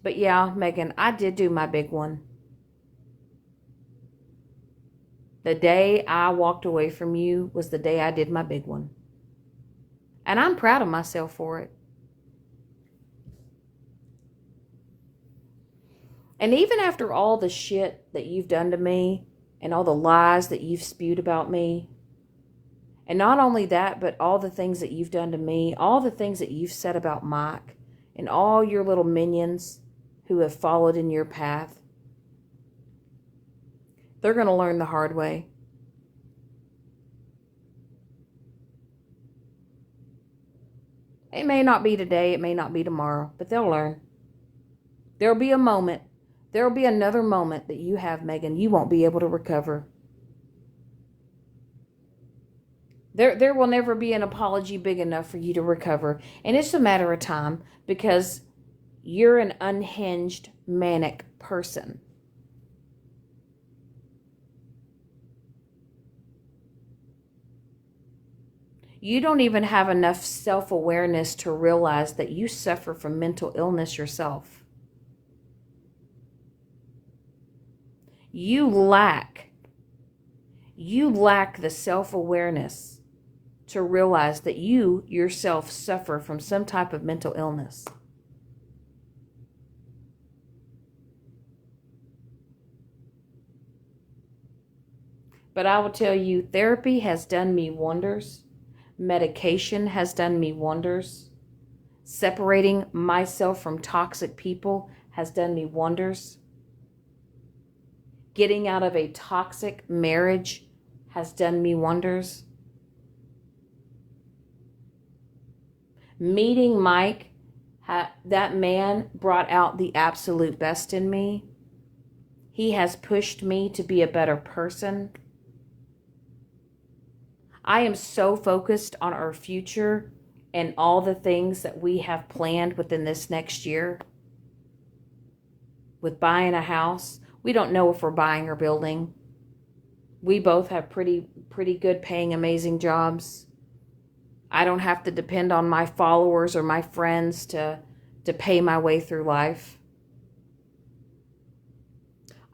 [SPEAKER 1] But yeah, Megan, I did do my big one. The day I walked away from you was the day I did my big one. And I'm proud of myself for it. And even after all the shit that you've done to me and all the lies that you've spewed about me, and not only that, but all the things that you've done to me, all the things that you've said about Mike and all your little minions who have followed in your path, they're going to learn the hard way. It may not be today, it may not be tomorrow, but they'll learn. There'll be a moment. There'll be another moment that you have, Megan, you won't be able to recover. There will never be an apology big enough for you to recover. And it's a matter of time because you're an unhinged, manic person. You don't even have enough self-awareness to realize that you suffer from mental illness yourself. You lack the self-awareness to realize that you yourself suffer from some type of mental illness. But I will tell you, therapy has done me wonders. Medication has done me wonders. Separating myself from toxic people has done me wonders. Getting out of a toxic marriage has done me wonders. Meeting Mike, that man brought out the absolute best in me. He has pushed me to be a better person. I am so focused on our future and all the things that we have planned within this next year. With buying a house, we don't know if we're buying or building. We both have pretty good paying, amazing jobs. I don't have to depend on my followers or my friends to pay my way through life.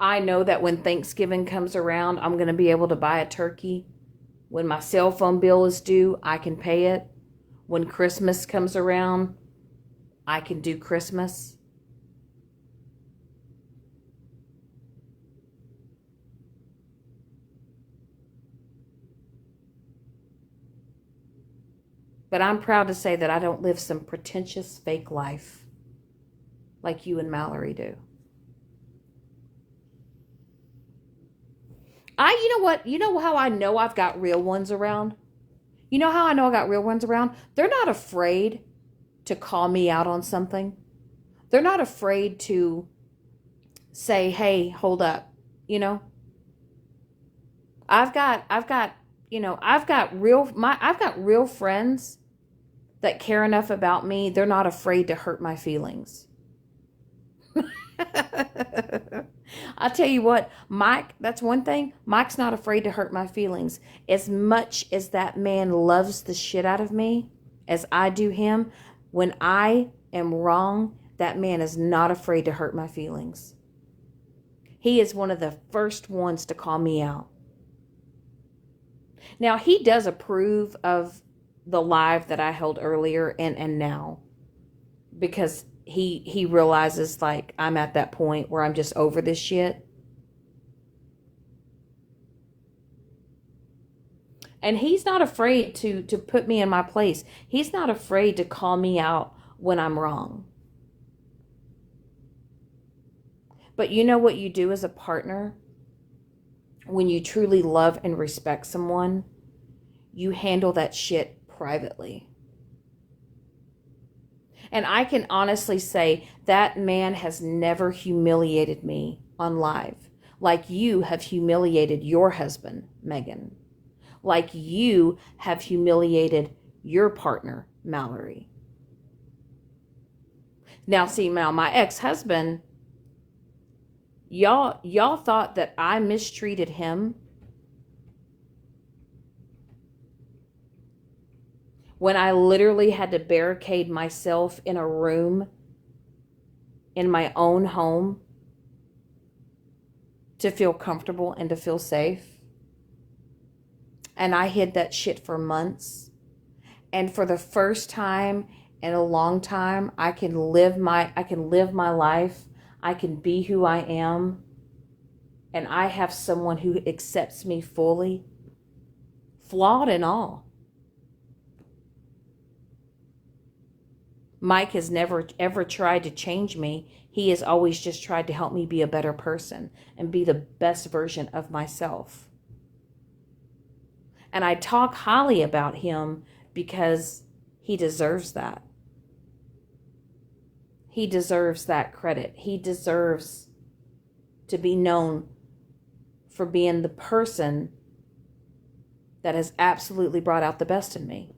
[SPEAKER 1] I know that when Thanksgiving comes around, I'm going to be able to buy a turkey. When my cell phone bill is due, I can pay it. When Christmas comes around, I can do Christmas. But I'm proud to say that I don't live some pretentious fake life like you and Mallory do. You know what? You know how I know I've got real ones around? You know how I know I got real ones around? They're not afraid to call me out on something. They're not afraid to say, hey, hold up. You know? I've got real friends that care enough about me. They're not afraid to hurt my feelings. I'll tell you what, Mike, that's one thing. Mike's not afraid to hurt my feelings. As much as that man loves the shit out of me, as I do him, when I am wrong, that man is not afraid to hurt my feelings. He is one of the first ones to call me out. Now, he does approve of the live that I held earlier and now, because he realizes, like, I'm at that point where I'm just over this shit. And he's not afraid to put me in my place. He's not afraid to call me out when I'm wrong. But you know what you do as a partner? when you truly love and respect someone, you handle that shit privately. And I can honestly say that man has never humiliated me on live like you have humiliated your husband, Megan. Like you have humiliated your partner, Mallory. Now, see, now my ex-husband, y'all thought that I mistreated him when I literally had to barricade myself in a room in my own home to feel comfortable and to feel safe. And I hid that shit for months. And for the first time in a long time, I can live my life. I can be who I am. And I have someone who accepts me fully, flawed and all. Mike has never ever tried to change me. He has always just tried to help me be a better person and be the best version of myself. And I talk highly about him because he deserves that. He deserves that credit. He deserves to be known for being the person that has absolutely brought out the best in me.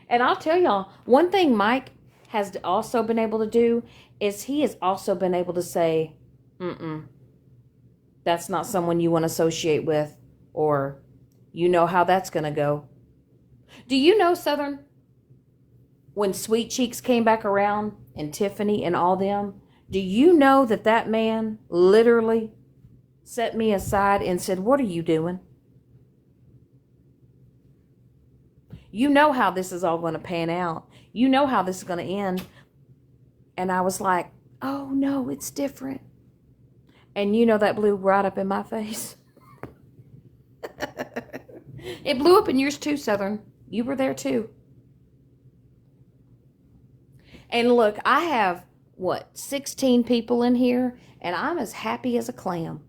[SPEAKER 1] And I'll tell y'all, one thing Mike has also been able to do is he has also been able to say, that's not someone you want to associate with, or you know how that's going to go. Do you know, Southern, when Sweet Cheeks came back around and Tiffany and all them, do you know that that man literally set me aside and said, what are you doing? You know how this is all going to pan out. You know how this is going to end. And I was like, oh no, it's different. And you know that blew right up in my face. It blew up in yours too, Southern. You were there too. And look, I have, 16 people in here, and I'm as happy as a clam.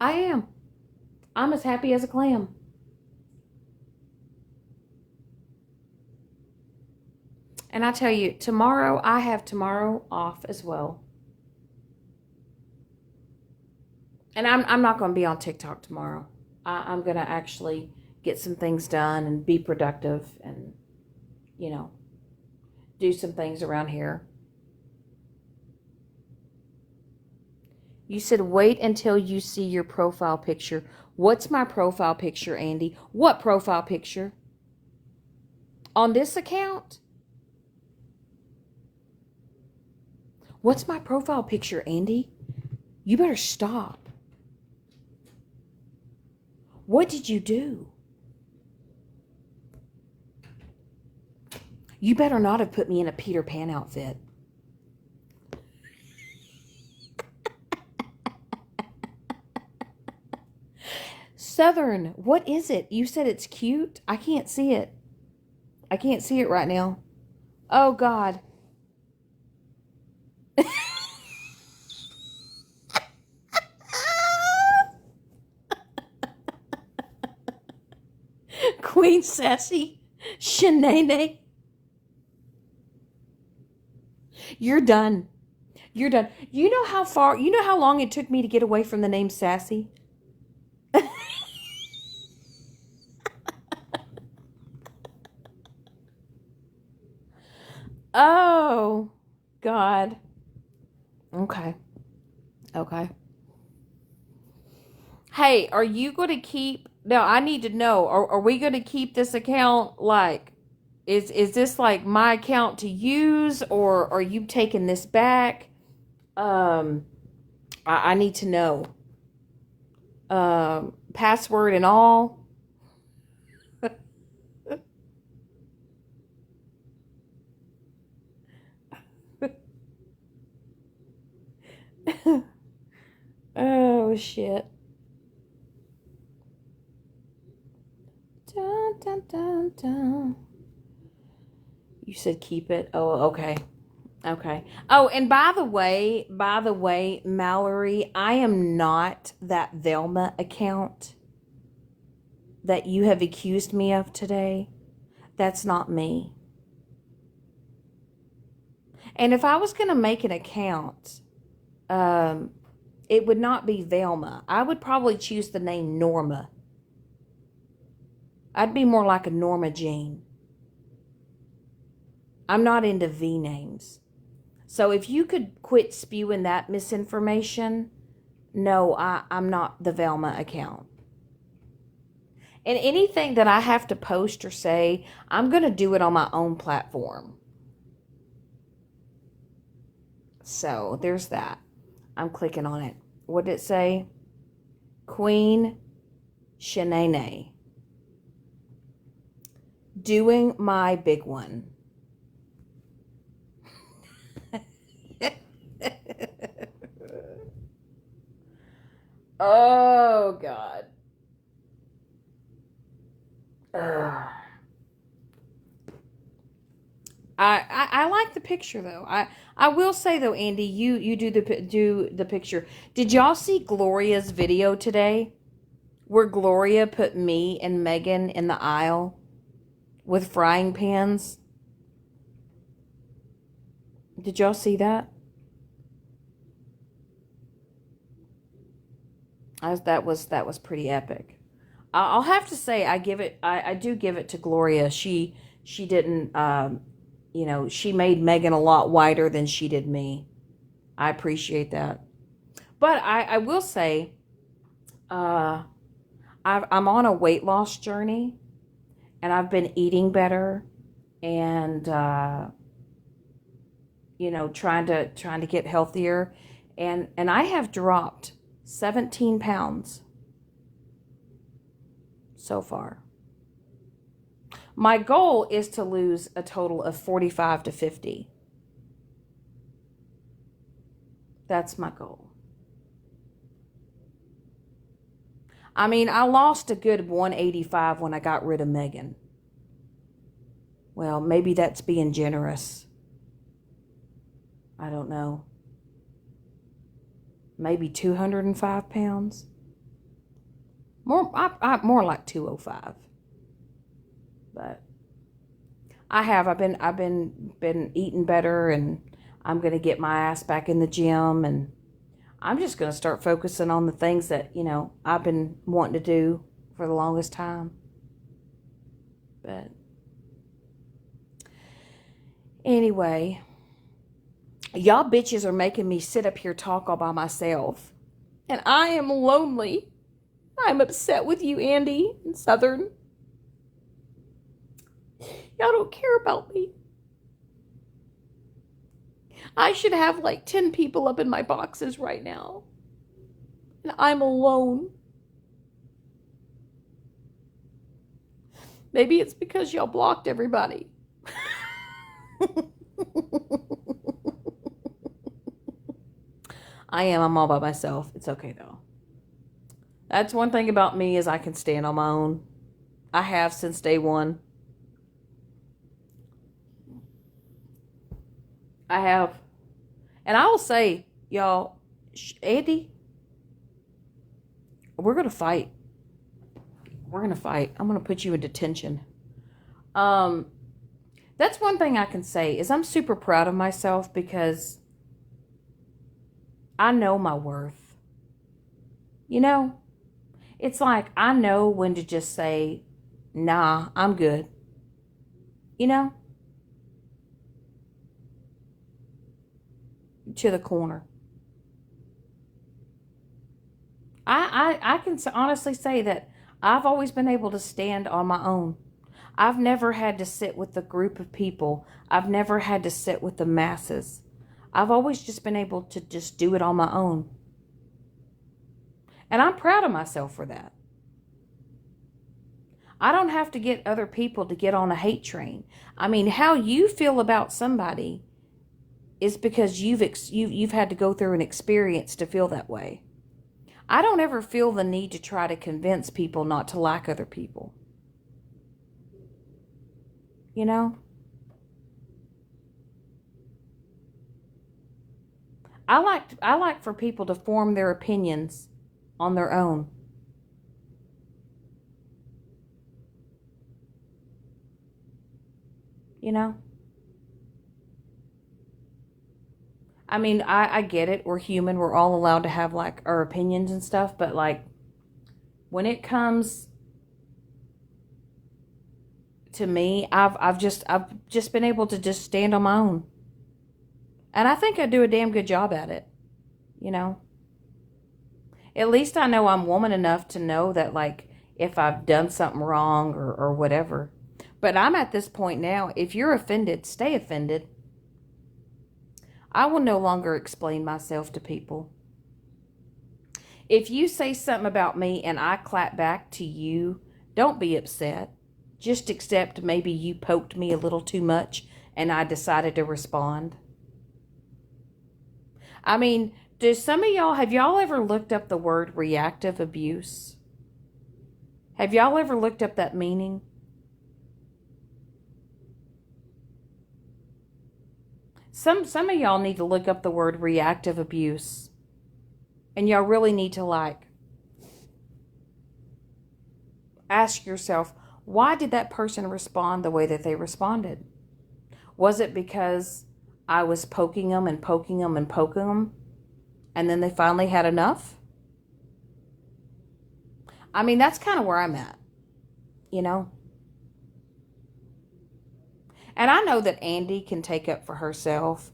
[SPEAKER 1] I am. I'm as happy as a clam. And I tell you, tomorrow, I have tomorrow off as well. And I'm not going to be on TikTok tomorrow. I'm going to actually get some things done and be productive and, do some things around here. You said wait until you see your profile picture. What's my profile picture, Andy? What profile picture? On this account? What's my profile picture, Andy? You better stop. What did you do? You better not have put me in a Peter Pan outfit. Southern, what is it? You said it's cute? I can't see it. I can't see it right now. Oh, God. Queen Sassy. Shannon. You're done. You're done. You know how long it took me to get away from the name Sassy? Oh, God. Okay. Hey, are you going to keep... Now, I need to know, are we going to keep this account like... Is this like my account to use, or are you taking this back? I need to know. Password and all. Oh, shit. Dun, dun, dun, dun. You said keep it. Oh, okay. Okay. Oh, and by the way, Mallory, I am not that Velma account that you have accused me of today. That's not me. And if I was going to make an account, um, it would not be Velma. I would probably choose the name Norma. I'd be more like a Norma Jean. I'm not into V names. So if you could quit spewing that misinformation, no, I'm not the Velma account. And anything that I have to post or say, I'm going to do it on my own platform. So there's that. I'm clicking on it. What did it say? Queen Shannon. Doing my big one. Oh, God. Ugh. I like the picture though. I will say though, Andy, you do the picture. Did y'all see Gloria's video today, where Gloria put me and Megan in the aisle with frying pans? Did y'all see that? That was pretty epic. I'll have to say I do give it to Gloria. She didn't she made Megan a lot whiter than she did me. I appreciate that. But I will say, I'm on a weight loss journey, and I've been eating better, and trying to get healthier, and I have dropped 17 pounds so far. My goal is to lose a total of 45 to 50. That's my goal. I mean, I lost a good 185 when I got rid of Megan. Well, maybe that's being generous. I don't know. Maybe 205 pounds. More like 205. But I've been eating better, and I'm going to get my ass back in the gym, and I'm just going to start focusing on the things that, I've been wanting to do for the longest time. But anyway, y'all bitches are making me sit up here talk all by myself. And I am lonely. I'm upset with you, Andy and Southern. Y'all don't care about me. I should have like 10 people up in my boxes right now. And I'm alone. Maybe it's because y'all blocked everybody. I'm all by myself. It's okay though. That's one thing about me, is I can stand on my own. I have since day one. I have. And I will say, y'all, Andy, we're going to fight. We're going to fight. I'm going to put you in detention. That's one thing I can say, is I'm super proud of myself, because I know my worth. It's like I know when to just say, nah, I'm good. To the corner. I can honestly say that I've always been able to stand on my own. I've never had to sit with a group of people. I've never had to sit with the masses. I've always just been able to just do it on my own. And I'm proud of myself for that. I don't have to get other people to get on a hate train. I mean, how you feel about somebody is because you've had to go through an experience to feel that way. I don't ever feel the need to try to convince people not to like other people. I like for people to form their opinions on their own. You know? I mean, I get it. We're human. We're all allowed to have like our opinions and stuff, but like when it comes to me, I've just been able to just stand on my own. And I think I do a damn good job at it, you know. At least I know I'm woman enough to know that like if I've done something wrong or whatever. But I'm at this point now, if you're offended, stay offended. I will no longer explain myself to people. If you say something about me and I clap back to you, don't be upset. Just accept maybe you poked me a little too much and I decided to respond. I mean, have y'all ever looked up the word reactive abuse? Have y'all ever looked up that meaning? Some of y'all need to look up the word reactive abuse. And y'all really need to like ask yourself, why did that person respond the way that they responded? Was it because I was poking them and poking them and poking them, and then they finally had enough? I mean, that's kind of where I'm at, you know? And I know that Andy can take up for herself,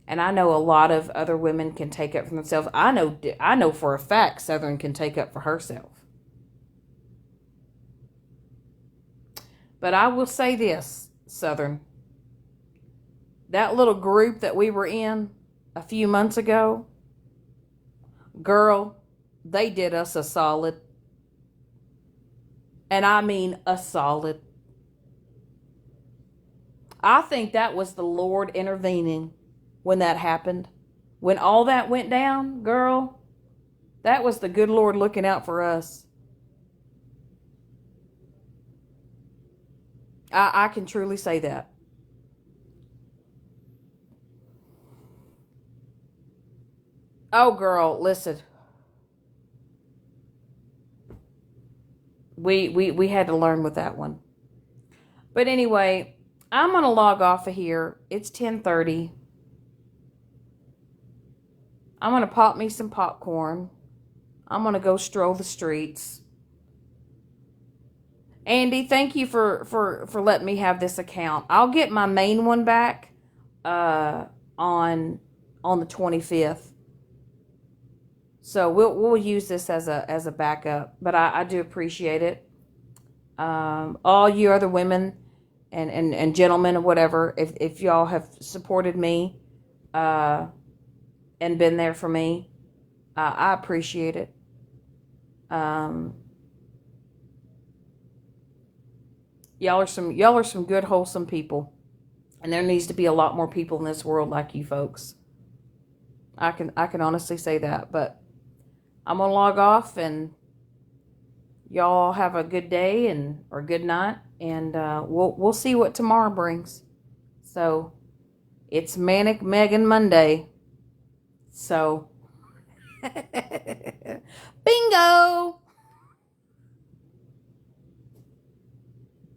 [SPEAKER 1] and I know a lot of other women can take up for themselves. I know for a fact Southern can take up for herself. But I will say this, Southern. That little group that we were in a few months ago, girl, they did us a solid. And I mean a solid. I think that was the Lord intervening when that happened. When all that went down, girl, that was the good Lord looking out for us. I can truly say that. Oh, girl, listen. We had to learn with that one. But anyway, I'm going to log off of here. It's 10:30. I'm going to pop me some popcorn. I'm going to go stroll the streets. Andy, thank you for letting me have this account. I'll get my main one back on the 25th. So we'll use this as a backup, but I do appreciate it. All you other women and gentlemen or whatever, if y'all have supported me and been there for me, I appreciate it. Y'all are some good wholesome people, and there needs to be a lot more people in this world like you folks. I can honestly say that, but I'm gonna log off, and y'all have a good day or good night, and we'll see what tomorrow brings. So it's Manic Megan Monday. So bingo.